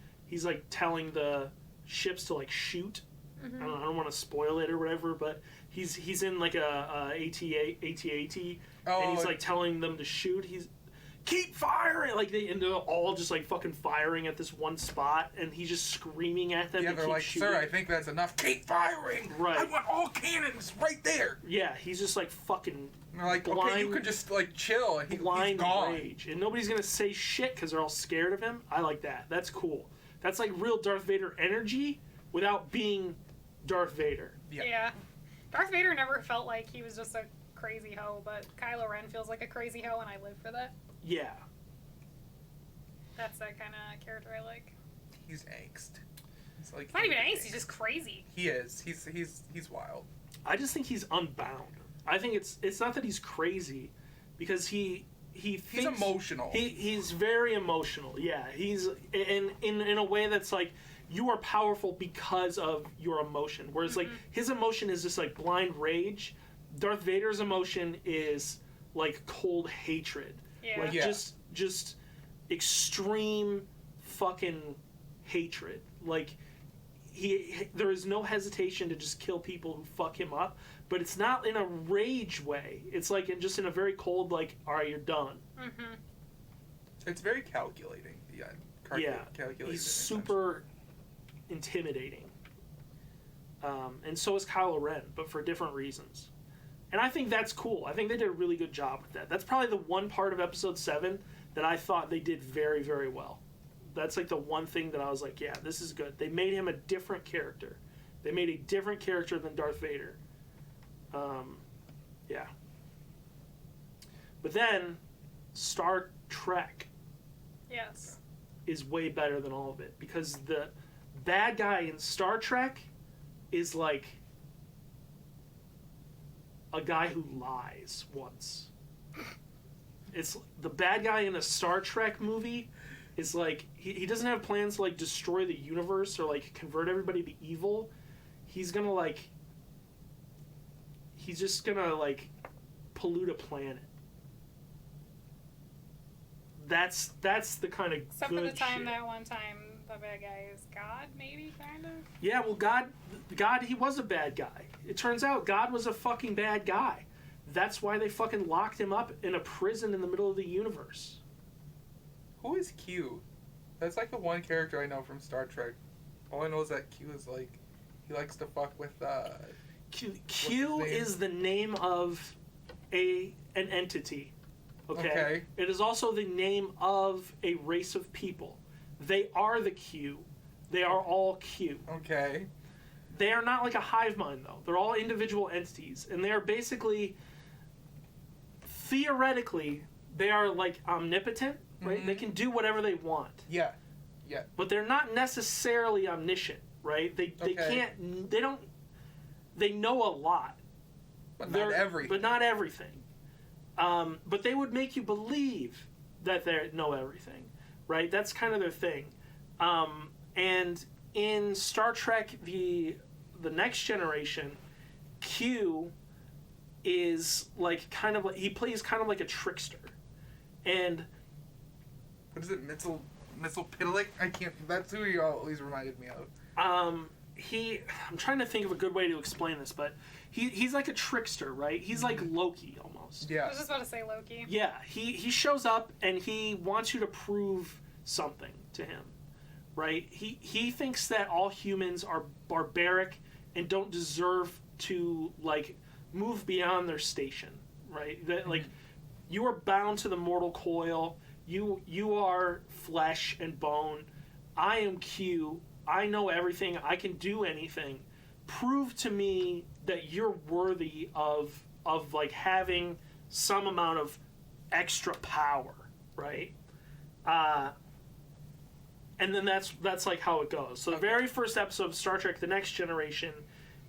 telling the ships to like shoot. Mm-hmm. I don't want to spoil it or whatever, but he's in like a AT-AT and he's like telling them to shoot. He's keep firing, like they're all just like fucking firing at this one spot, and he's just screaming at them. Yeah, to they're keep like, shooting. sir, I think that's enough. Keep firing. Right. I want all cannons right there. Yeah, he's just like fucking. And they're like, blind, okay, you could just like chill. And he's blind gone. rage, and nobody's gonna say shit because they're all scared of him. I like that. That's cool. That's like real Darth Vader energy without being Darth Vader. Yeah. Darth Vader never felt like he was just a crazy hoe, but Kylo Ren feels like a crazy hoe, and I live for that. Yeah. That's that kind of character I like. He's angst. It's like not even angst. He's just crazy. He is. He's wild. I just think he's unbound. I think it's not that he's crazy, because he's emotional. He's very emotional. Yeah, he's in a way that's like you are powerful because of your emotion. Whereas like his emotion is just like blind rage. Darth Vader's emotion is like cold hatred. Yeah. Like just extreme fucking hatred. Like there is no hesitation to just kill people who fuck him up, but it's not in a rage way. It's like just in a very cold, like, all right, you're done. Mm-hmm. It's very calculating. Calculating. He's super intimidating. And so is Kylo Ren, but for different reasons. And I think that's cool. I think they did a really good job with that. That's probably the one part of Episode 7 that I thought they did very, very well. That's like the one thing that I was like, yeah, this is good. They made him a different character. They made a different character than Darth Vader. Yeah. But then, Star Trek. Yes. Is way better than all of it. Because the bad guy in Star Trek is like a guy who lies once. It's the bad guy in a Star Trek movie is like he doesn't have plans to like destroy the universe or like convert everybody to evil. He's gonna like he's just gonna like pollute a planet. That's the kind of Except good for the time shit. that one time the bad guy is God, maybe, kind of. Yeah, well, God, he was a bad guy. It turns out God was a fucking bad guy. That's why they fucking locked him up in a prison in the middle of the universe. Who is Q? That's like the one character I know from Star Trek. All I know is that Q is like, he likes to fuck with, Q is the name of an entity. Okay? It is also the name of a race of people. They are the Q. They are all Q. Okay. They are not like a hive mind, though. They're all individual entities. And they are basically, theoretically, they are like omnipotent, right? Mm-hmm. They can do whatever they want. Yeah. Yeah. But they're not necessarily omniscient, right? They can't, they know a lot. But not everything. But not everything. But they would make you believe that they know everything, right? That's kind of their thing. And in Star Trek, the Next Generation, Q is like kind of like, he plays kind of like a trickster. And what is it? Mitsopidalic? I can't. That's who he always reminded me of. I'm trying to think of a good way to explain this, but he's like a trickster, right? He's like Loki almost. Yeah. I was just about to say Loki. Yeah, he shows up and he wants you to prove something to him, right? He thinks that all humans are barbaric and don't deserve to like move beyond their station, right? That like you are bound to the mortal coil. You are flesh and bone. I am Q. I know everything. I can do anything. Prove to me that you're worthy of like having some amount of extra power, right? And then that's like how it goes. So the very first episode of Star Trek: The Next Generation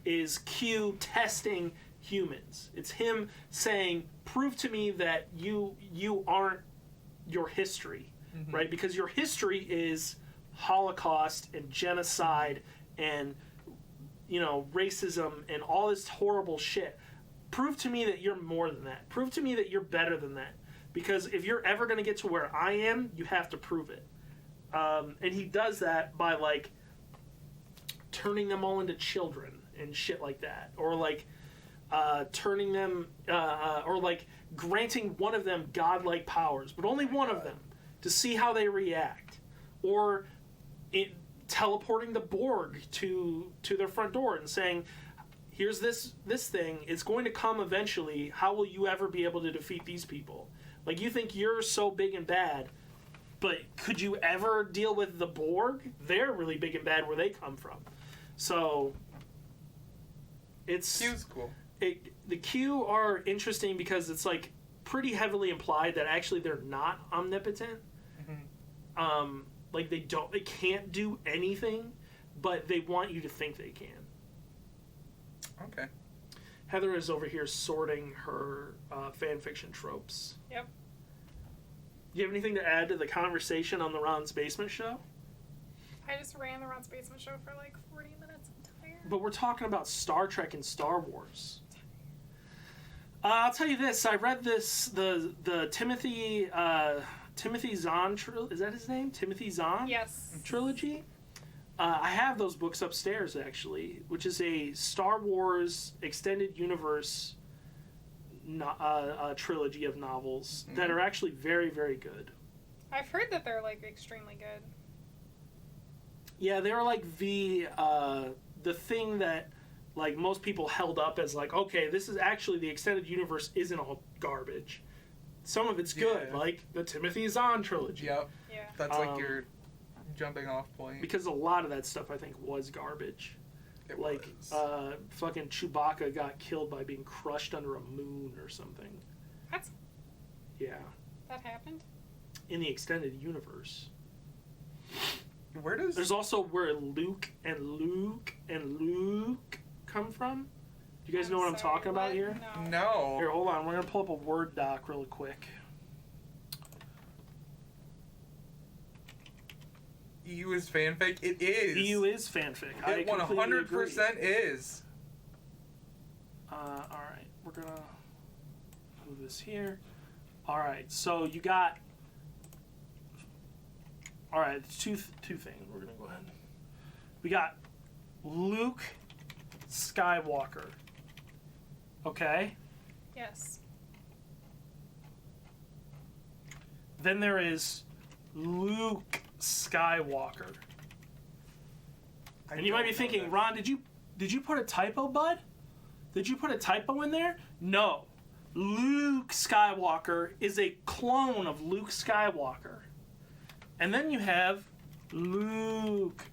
is Q testing humans. It's him saying, "Prove to me that you aren't your history, right? Because your history is Holocaust and genocide and racism and all this horrible shit. Prove to me that you're more than that. Prove to me that you're better than that. Because if you're ever going to get to where I am, you have to prove it." And he does that by like turning them all into children and shit like that, or like turning them, or like granting one of them godlike powers, but only one of them, to see how they react, or teleporting the Borg to their front door and saying, "Here's this thing. It's going to come eventually. How will you ever be able to defeat these people? Like, you think you're so big and bad, but could you ever deal with the Borg? They're really big and bad where they come from." So it's Q's cool. The Q are interesting because it's like pretty heavily implied that actually they're not omnipotent. Like they can't do anything, but they want you to think they can. Okay. Heather is over here sorting her fan fiction tropes. Yep. Do you have anything to add to the conversation on the Ron's Basement Show? I just ran the Ron's Basement Show for like 40 minutes. I'm tired. But we're talking about Star Trek and Star Wars. I'll tell you this. I read the Timothy Zahn trilogy. Is that his name? Timothy Zahn? Yes. Trilogy. I have those books upstairs, actually, which is a Star Wars extended universe trilogy of novels that are actually very, very good. I've heard that they're like extremely good. Yeah, they're like the thing that like most people held up as like, okay, this is actually, the extended universe isn't all garbage. Some of it's good, like the Timothy Zahn trilogy. Yep. Yeah. That's like your jumping off point. Because a lot of that stuff I think was garbage. It like was. fucking Chewbacca got killed by being crushed under a moon or something. That's Yeah. that happened. In the extended universe. There's also where Luke come from. Do you guys know what I'm talking about here? No. No. Here, hold on. We're going to pull up a Word doc really quick. EU is fanfic? It is. EU is fanfic. It 100% is. Alright, we're gonna move this here. Alright, so you got... Alright, two things. We're gonna go ahead. We got Luke Skywalker. Okay? Yes. Then there is Luke Skywalker. And you might be thinking, Ron, did you put a typo, bud? Did you put a typo in there? No. Luke Skywalker is a clone of Luke Skywalker. And then you have Luke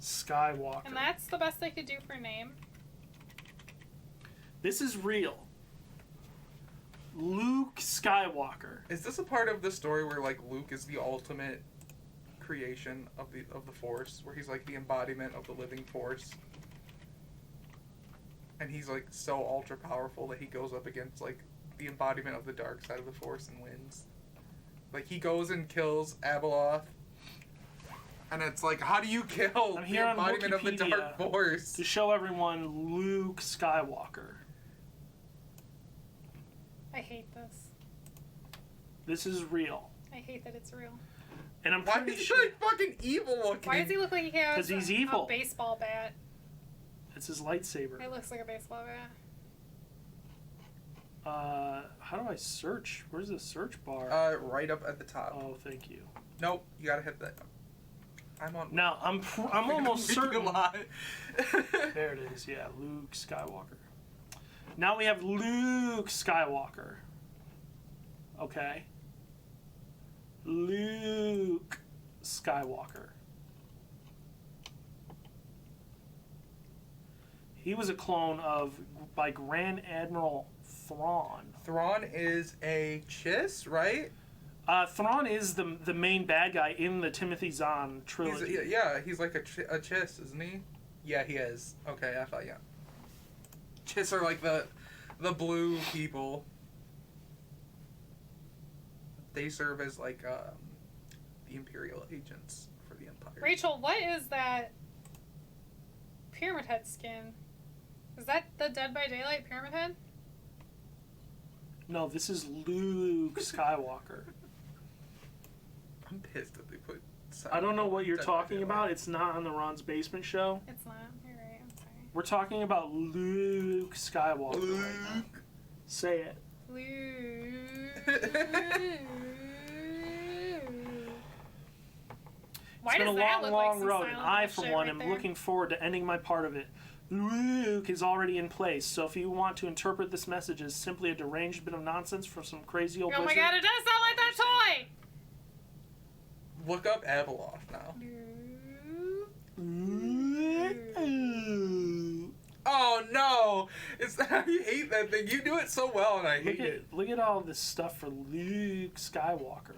Skywalker. And that's the best they could do for name. This is real. Luke Skywalker. Is this a part of the story where like Luke is the ultimate creation of the Force, where he's like the embodiment of the living Force, and he's like so ultra powerful that he goes up against like the embodiment of the dark side of the Force and wins? Like he goes and kills Abeloth, and it's like, how do you kill I'm the here on embodiment of the dark Wikipedia Force? to show everyone Luke Skywalker. I hate this. This is real. I hate that it's real. And I'm Why pretty is he sure like fucking evil looking? Why does he look like he has 'Cause he's evil. a baseball bat? it's his lightsaber. It looks like a baseball bat. How do I search? Where's the search bar? Right up at the top. Oh, thank you. Nope, you gotta hit that. I'm on. Now, I'm almost certain. A lot. There it is. Yeah, Luke Skywalker. Now we have Luke Skywalker. Okay. Luke Skywalker. He was a clone by Grand Admiral Thrawn. Thrawn is a chiss, right? Thrawn is the main bad guy in the Timothy Zahn trilogy. He's like a chiss, isn't he? Yeah, he is. Okay, I thought, yeah. Chiss are like the blue people. They serve as like the Imperial agents for the Empire. Rachel, what is that Pyramid Head skin? Is that the Dead by Daylight Pyramid Head? No, this is Luke Skywalker. I'm pissed that they put. I don't know what you're Dead by talking Daylight. about. It's not on the Ron's Basement show. It's not. You're right. I'm sorry. We're talking about Luke Skywalker right now. Luke. Say it. Why It's been does a that long, look long like some road, and Silent I, Hill for shit one, right am there? looking forward to ending my part of it. Luke is already in place, so if you want to interpret this message as simply a deranged bit of nonsense from some crazy old Oh my wizard, god, it does sound like that toy! Look up Abeloth now. Oh no! It's I hate that thing. You do it so well, and I hate it. Look at all this stuff for Luke Skywalker.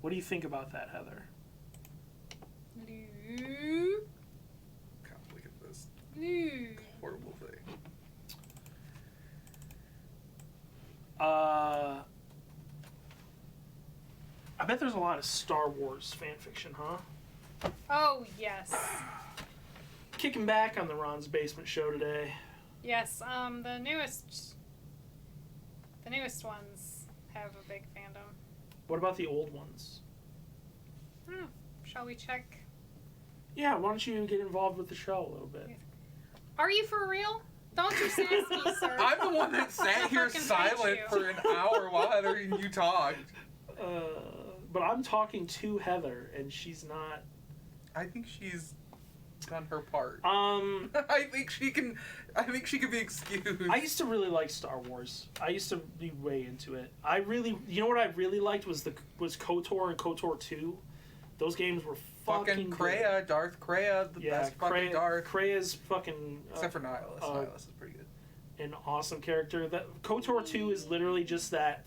What do you think about that, Heather? Luke. God, look at this Luke. horrible thing. I bet there's a lot of Star Wars fanfiction, huh? Oh, yes. Kicking back on the Ron's Basement show today. Yes, the newest ones have a big fandom. What about the old ones? Shall we check? Yeah, why don't you get involved with the show a little bit? Are you for real? Don't you sass me, sir. I'm the one that sat here Fucking fight silent you. for an hour while Heather and you talked. But I'm talking to Heather, and she's not. I think she's done her part. I I think she can be excused. I used to really like Star Wars. I used to be way into it. You know what I really liked was KOTOR and KOTOR 2. Those games were fucking good. Kreia, Darth Kreia, the best fucking Darth. Kreia's fucking Except for Nihilus. Nihilus is pretty good. an awesome character. That KOTOR 2 is literally just that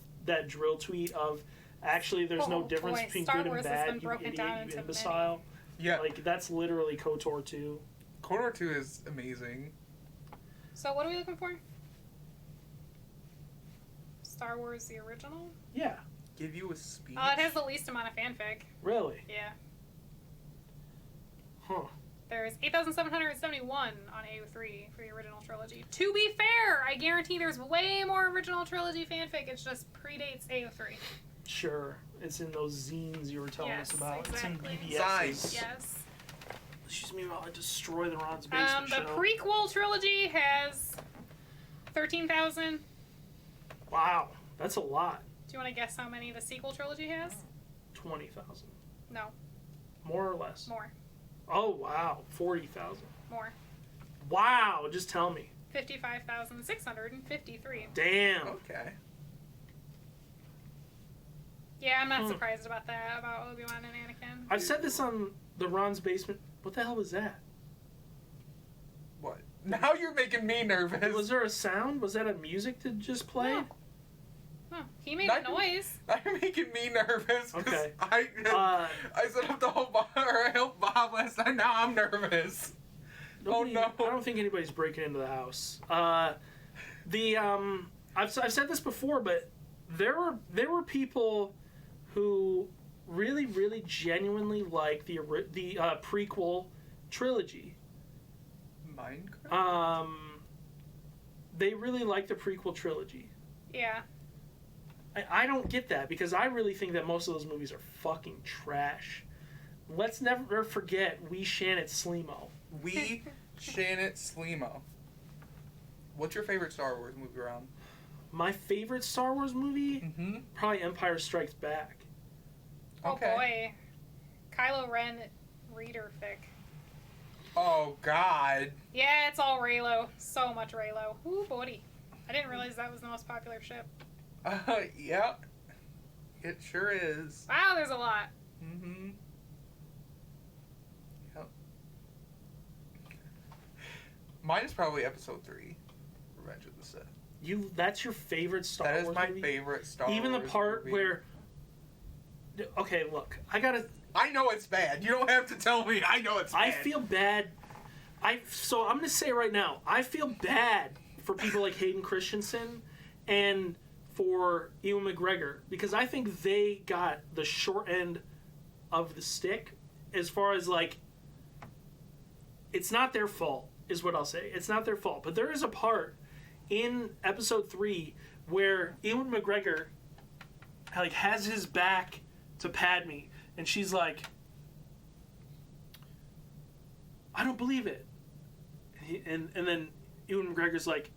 drill tweet of actually there's no difference between Star good Wars and has bad, been you broken idiot, down you into imbecile. Yeah. Like that's literally KOTOR 2. KOTOR 2 is amazing. So what are we looking for? Star Wars the original? Yeah, Give you a speech. It has the least amount of fanfic. really. Yeah. Huh. There's 8,771 on AO3 for the original trilogy. To be fair, I guarantee there's way more original trilogy fanfic. It just predates AO3. Sure. It's in those zines you were telling us about. Exactly. It's in BBSs. Zines. Yes. Excuse me while I destroy the Ron's Basement The show. prequel trilogy has 13,000. Wow. That's a lot. Do you want to guess how many the sequel trilogy has? 20,000. No, More or less? more. Oh, wow. 40,000. More. Wow. Just tell me. 55,653. Damn. Okay. Yeah, I'm not surprised about that, about Obi-Wan and Anakin. I've said this on the Ron's Basement. What the hell was that? What? Now you're making me nervous. Was there a sound? Was that a music that just played? No. Huh. He made Not- a noise. You're making me nervous. 'Cause Okay. I set up the whole bar. I helped Bob last night. Now I'm nervous. Nobody- Oh, no. I don't think anybody's breaking into the house. I've said this before, but there were people who really, really genuinely like the prequel trilogy. Minecraft? They really like the prequel trilogy. Yeah. I don't get that because I really think that most of those movies are fucking trash. Let's never forget We Shan't Sleemo. We Shan't Sleemo. What's your favorite Star Wars movie, Ron? My favorite Star Wars movie? Mm-hmm. Probably Empire Strikes Back. Okay. Oh boy. Kylo Ren reader fic. Oh, God. Yeah, it's all Reylo. So much Reylo. Ooh, buddy. I didn't realize that was the most popular ship. Yeah. It sure is. Wow, there's a lot. Mm-hmm. Yep. Mine is probably Episode 3, Revenge of the Sith. That's your favorite Star That Wars is my movie? favorite Star Wars Even the part movie. where... Okay, look. I know it's bad. You don't have to tell me. I know it's bad. I feel bad. So I'm going to say right now, I feel bad for people like Hayden Christensen and for Ewan McGregor because I think they got the short end of the stick as far as like it's not their fault is what I'll say. It's not their fault, but there is a part in episode 3 where Ewan McGregor like has his back to Padme and she's like, I don't believe it. And then Ewan McGregor's like,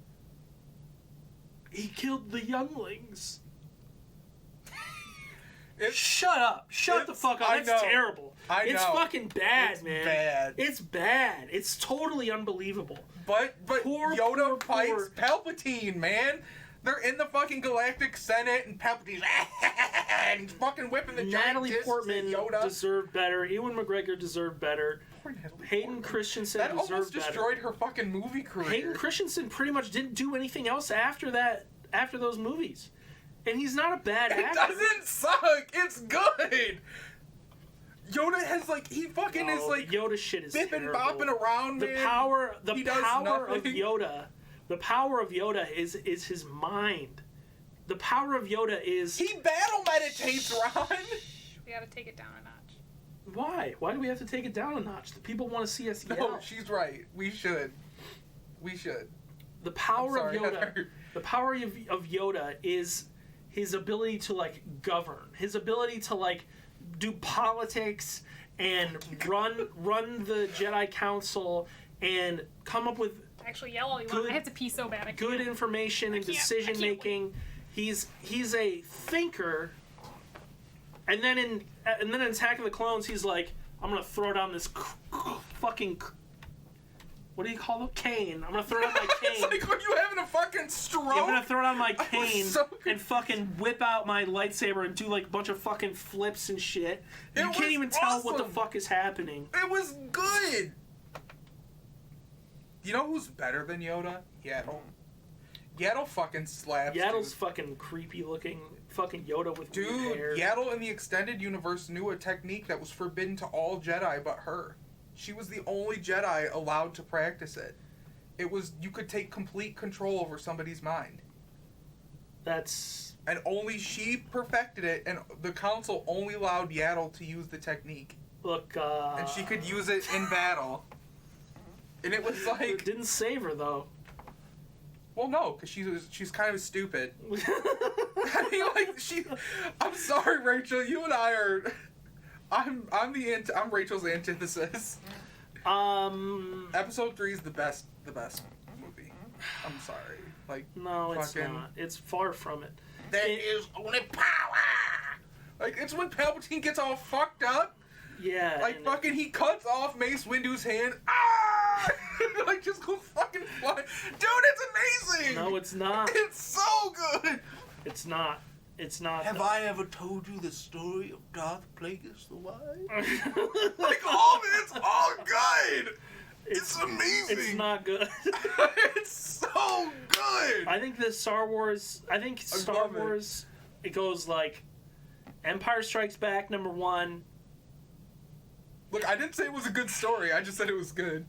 he killed the younglings. Shut up. Shut the fuck up. I That's know. terrible. It's know. fucking bad, It's man. bad. It's bad. It's totally unbelievable. But Poor, Yoda poor, fights Palpatine, man. They're in the fucking Galactic Senate, and Palpatine's and he's fucking whipping the giant Natalie discs Portman at Yoda. deserved better. Ewan McGregor deserved better. Poor Natalie Hayden Portman. Christensen That deserved almost better. destroyed her fucking movie career. Hayden Christensen pretty much didn't do anything else after those movies. And he's not a bad It actor. doesn't suck. It's good. Yoda has he fucking is Yoda shit is bipping, terrible. bopping around, The man. power He does of nothing. Yoda. The power of Yoda is his mind. The power of Yoda is He battle meditates, Ron. We gotta take it down a notch. why? Why do we have to take it down a notch? The people want to see us yell. No, she's right. We should. The power I'm sorry, of Yoda. Heather. The power of Yoda is his ability to govern, his ability to do politics and run the Jedi Council and come up with Actually, yell all you want. I have to pee so bad. I good can't. information and I can't decision making. He's a thinker. And then in Attack of the Clones, he's like, I'm gonna throw down this fucking. What do you call it? Cane. I'm gonna throw down my cane. It's like when you having a fucking stroke. I'm gonna throw down my I was cane so and fucking whip out my lightsaber and do a bunch of fucking flips and shit. You It can't was even tell what the awesome. fuck is happening. It was good. You know who's better than Yoda? Yaddle. Yaddle fucking slaps. Yaddle's dude. fucking creepy looking fucking Yoda with weird Dude, hair. Yaddle in the extended universe knew a technique that was forbidden to all Jedi but her. She was the only Jedi allowed to practice it. It was, you could take complete control over somebody's mind. That's... And only she perfected it, and the council only allowed Yaddle to use the technique. Look, And she could use it in battle. And it was It like, didn't save her though. well, no, because she's kind of stupid. I mean, like, I'm sorry, Rachel. You and I are. I'm Rachel's antithesis. Episode 3 is the best movie. I'm sorry. Like, No, it's fucking, not. It's far from it. There is only power. Like, it's when Palpatine gets all fucked up. Yeah. Like, and fucking, he cuts off Mace Windu's hand. Ah! Like, just go fucking fly. Dude, it's amazing. No, it's not. It's so good. It's not. It's not. Have I ever told you the story of Darth Plagueis the Wise? Like, all of it, it's all good. It's amazing. It's not good. It's so good. I think Star Wars, love it. it goes like Empire Strikes Back #1. Look, I didn't say it was a good story. I just said it was good.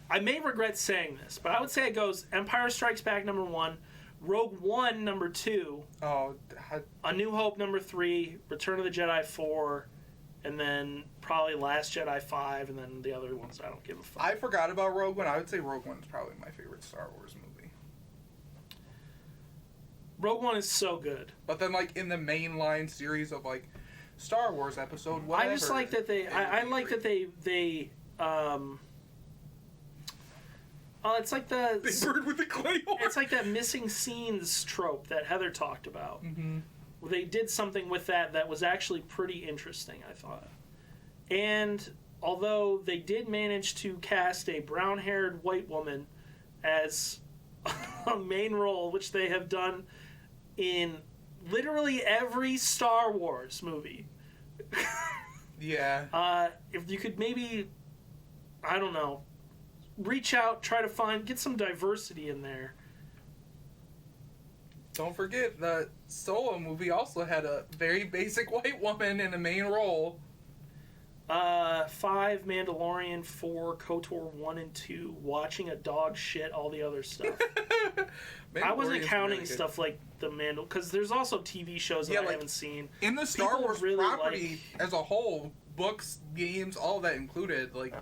I may regret saying this, but I would say it goes Empire Strikes Back #1, Rogue One #2, Oh, A New Hope #3, Return of the Jedi 4, and then probably Last Jedi 5, and then the other ones I don't give a fuck. I forgot about Rogue One. I would say Rogue One is probably my favorite Star Wars movie. Rogue One is so good. But then, like, in the mainline series of, like, Star Wars episode, whatever. I just like that I like that they it's like the Big Bird with the Claymore. it's like that missing scenes trope that Heather talked about. Mm-hmm. They did something with that was actually pretty interesting, I thought. And although they did manage to cast a brown-haired white woman as a main role, which they have done in literally every Star Wars movie. Yeah. If you could maybe, I don't know, reach out, try to get some diversity in there. Don't forget, the Solo movie also had a very basic white woman in a main role. 5, Mandalorian, 4, KOTOR 1 and 2, watching a dog shit all the other stuff. I wasn't Mandalorian's counting really good. stuff like the Mandal... Because there's also TV shows that Yeah, I like, haven't seen. In the Star People Wars really property as a whole, books, games, all that included, like,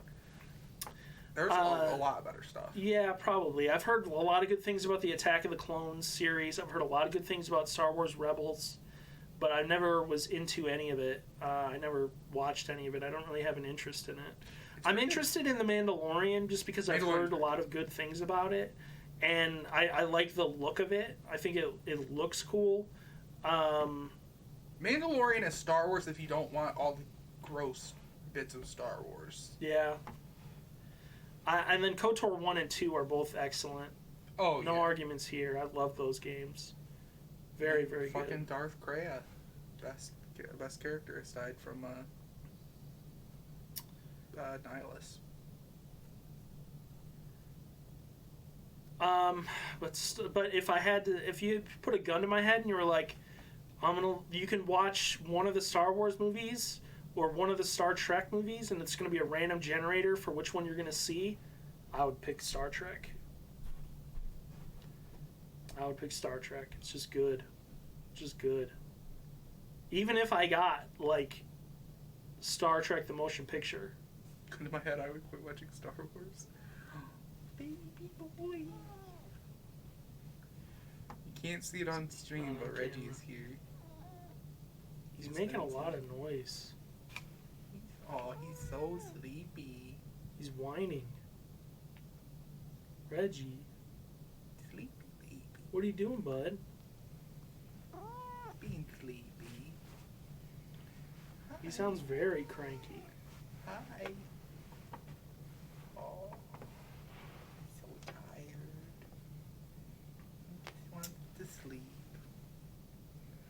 there's a lot better stuff. Yeah, probably. I've heard a lot of good things about the Attack of the Clones series. I've heard a lot of good things about Star Wars Rebels. But I never was into any of it. I never watched any of it. I don't really have an interest in it. I'm interested in The Mandalorian just because I've heard a lot of good things about it. And I like the look of it. I think it looks cool. Mandalorian is Star Wars if you don't want all the gross bits of Star Wars. Yeah. And then KOTOR 1 and 2 are both excellent. Oh, No yeah. arguments here. I love those games. Very, very Fucking good. Darth Kreia. Best character aside from Nihilus. But if you put a gun to my head and you were like, you can watch one of the Star Wars movies or one of the Star Trek movies, and it's gonna be a random generator for which one you're gonna see, I would pick Star Trek. It's just good. Even if I got like Star Trek the motion picture. Gun to my head, I would quit watching Star Wars. Baby boy. You can't see it on stream, but Reggie is here. He's making a lot of noise. Oh, he's so sleepy. He's whining. Reggie, Sleepy baby. what are you doing, bud? Being sleepy. He sounds very cranky. Hi. Oh, so tired. Just wants to sleep.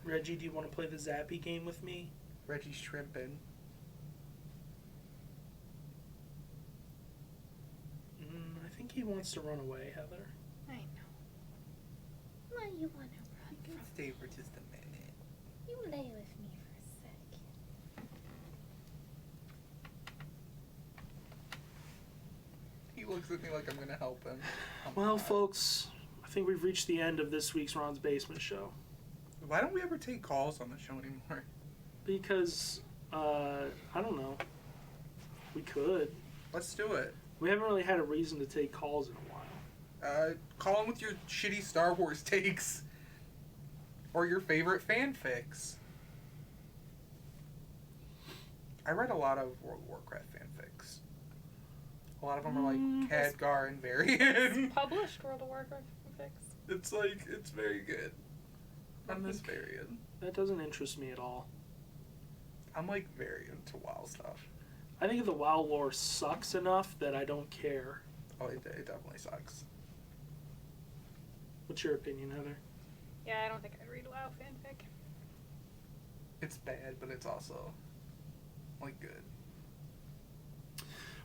Reggie, do you want to play the Zappy game with me? Reggie's shrimping. I think he wants to run away, Heather. I know. Why you want to run You can from? stay for just a minute. You lay with me for a second. He looks at me like I'm gonna help him. I'm Well, not. folks, I think we've reached the end of this week's Ron's Basement Show. Why don't we ever take calls on the show anymore? Because, I don't know. We could. Let's do it. We haven't really had a reason to take calls in a while. Call in with your shitty Star Wars takes. Or your favorite fanfics. I read a lot of World of Warcraft fanfics. A lot of them are like Khadgar and Varian. Published World of Warcraft fix. It's very good. I'm this Varian. That doesn't interest me at all. I'm like very into WoW stuff. I think the WoW lore sucks enough that I don't care. Oh, it definitely sucks. What's your opinion, Heather? Yeah, I don't think I'd read WoW fanfic. It's bad, but it's also like good.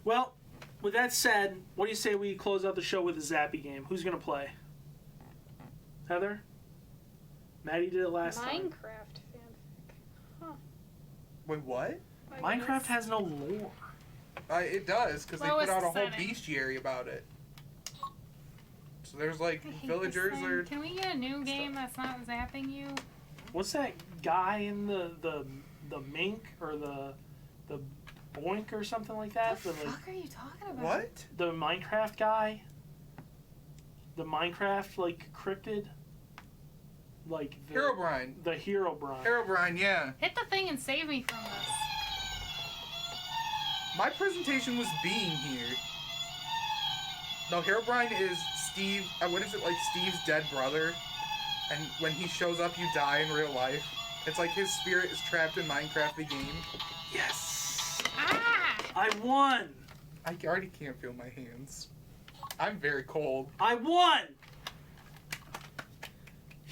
Well, with that said, what do you say we close out the show with a Zappy game? Who's gonna play? Heather? Maddie did it last time. Minecraft fanfic. Huh. Wait, what? I Minecraft guess. has no lore. It does, because they Lowest put out a whole setting. bestiary about it. So there's like I hate villagers this thing. or Can we get a new game that's not zapping you? What's that guy in the mink or the boink or something like that? What the fuck are you talking about? what? The Minecraft guy? The Minecraft like cryptid? Like the Herobrine. The Herobrine. Herobrine, yeah. Hit the thing and save me from this. My presentation was being here. No, Herobrine is Steve. What is it, like Steve's dead brother? And when he shows up, you die in real life. It's like his spirit is trapped in Minecraft the game. Yes! Ah! I won! I already can't feel my hands. I'm very cold. I won!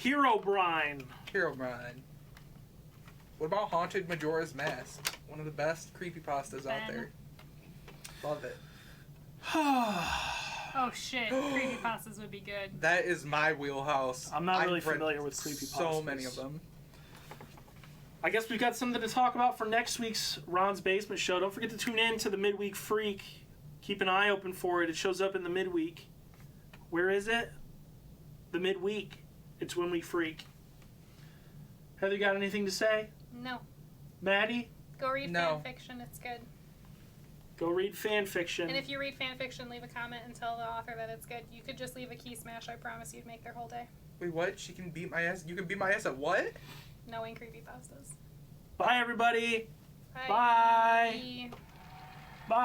Herobrine. Herobrine. What about Haunted Majora's Mask? One of the best creepypastas out Ben. there. Love it. Oh shit, creepypastas would be good. That is my wheelhouse. I'm not really I've read familiar with creepypastas. so many of them. I guess we've got something to talk about for next week's Ron's Basement Show. Don't forget to tune in to the Midweek Freak. Keep an eye open for it. It shows up in the midweek. Where is it? The midweek. It's when we freak. Heather, you got anything to say? No. Maddie? Go read No. fanfiction, it's good. Go read fan fiction. And if you read fanfiction, leave a comment and tell the author that it's good. You could just leave a key smash, I promise you'd make their whole day. Wait, what? She can beat my ass? You can beat my ass at what? Knowing creepypastas. Bye, everybody. Bye. Bye. Bye.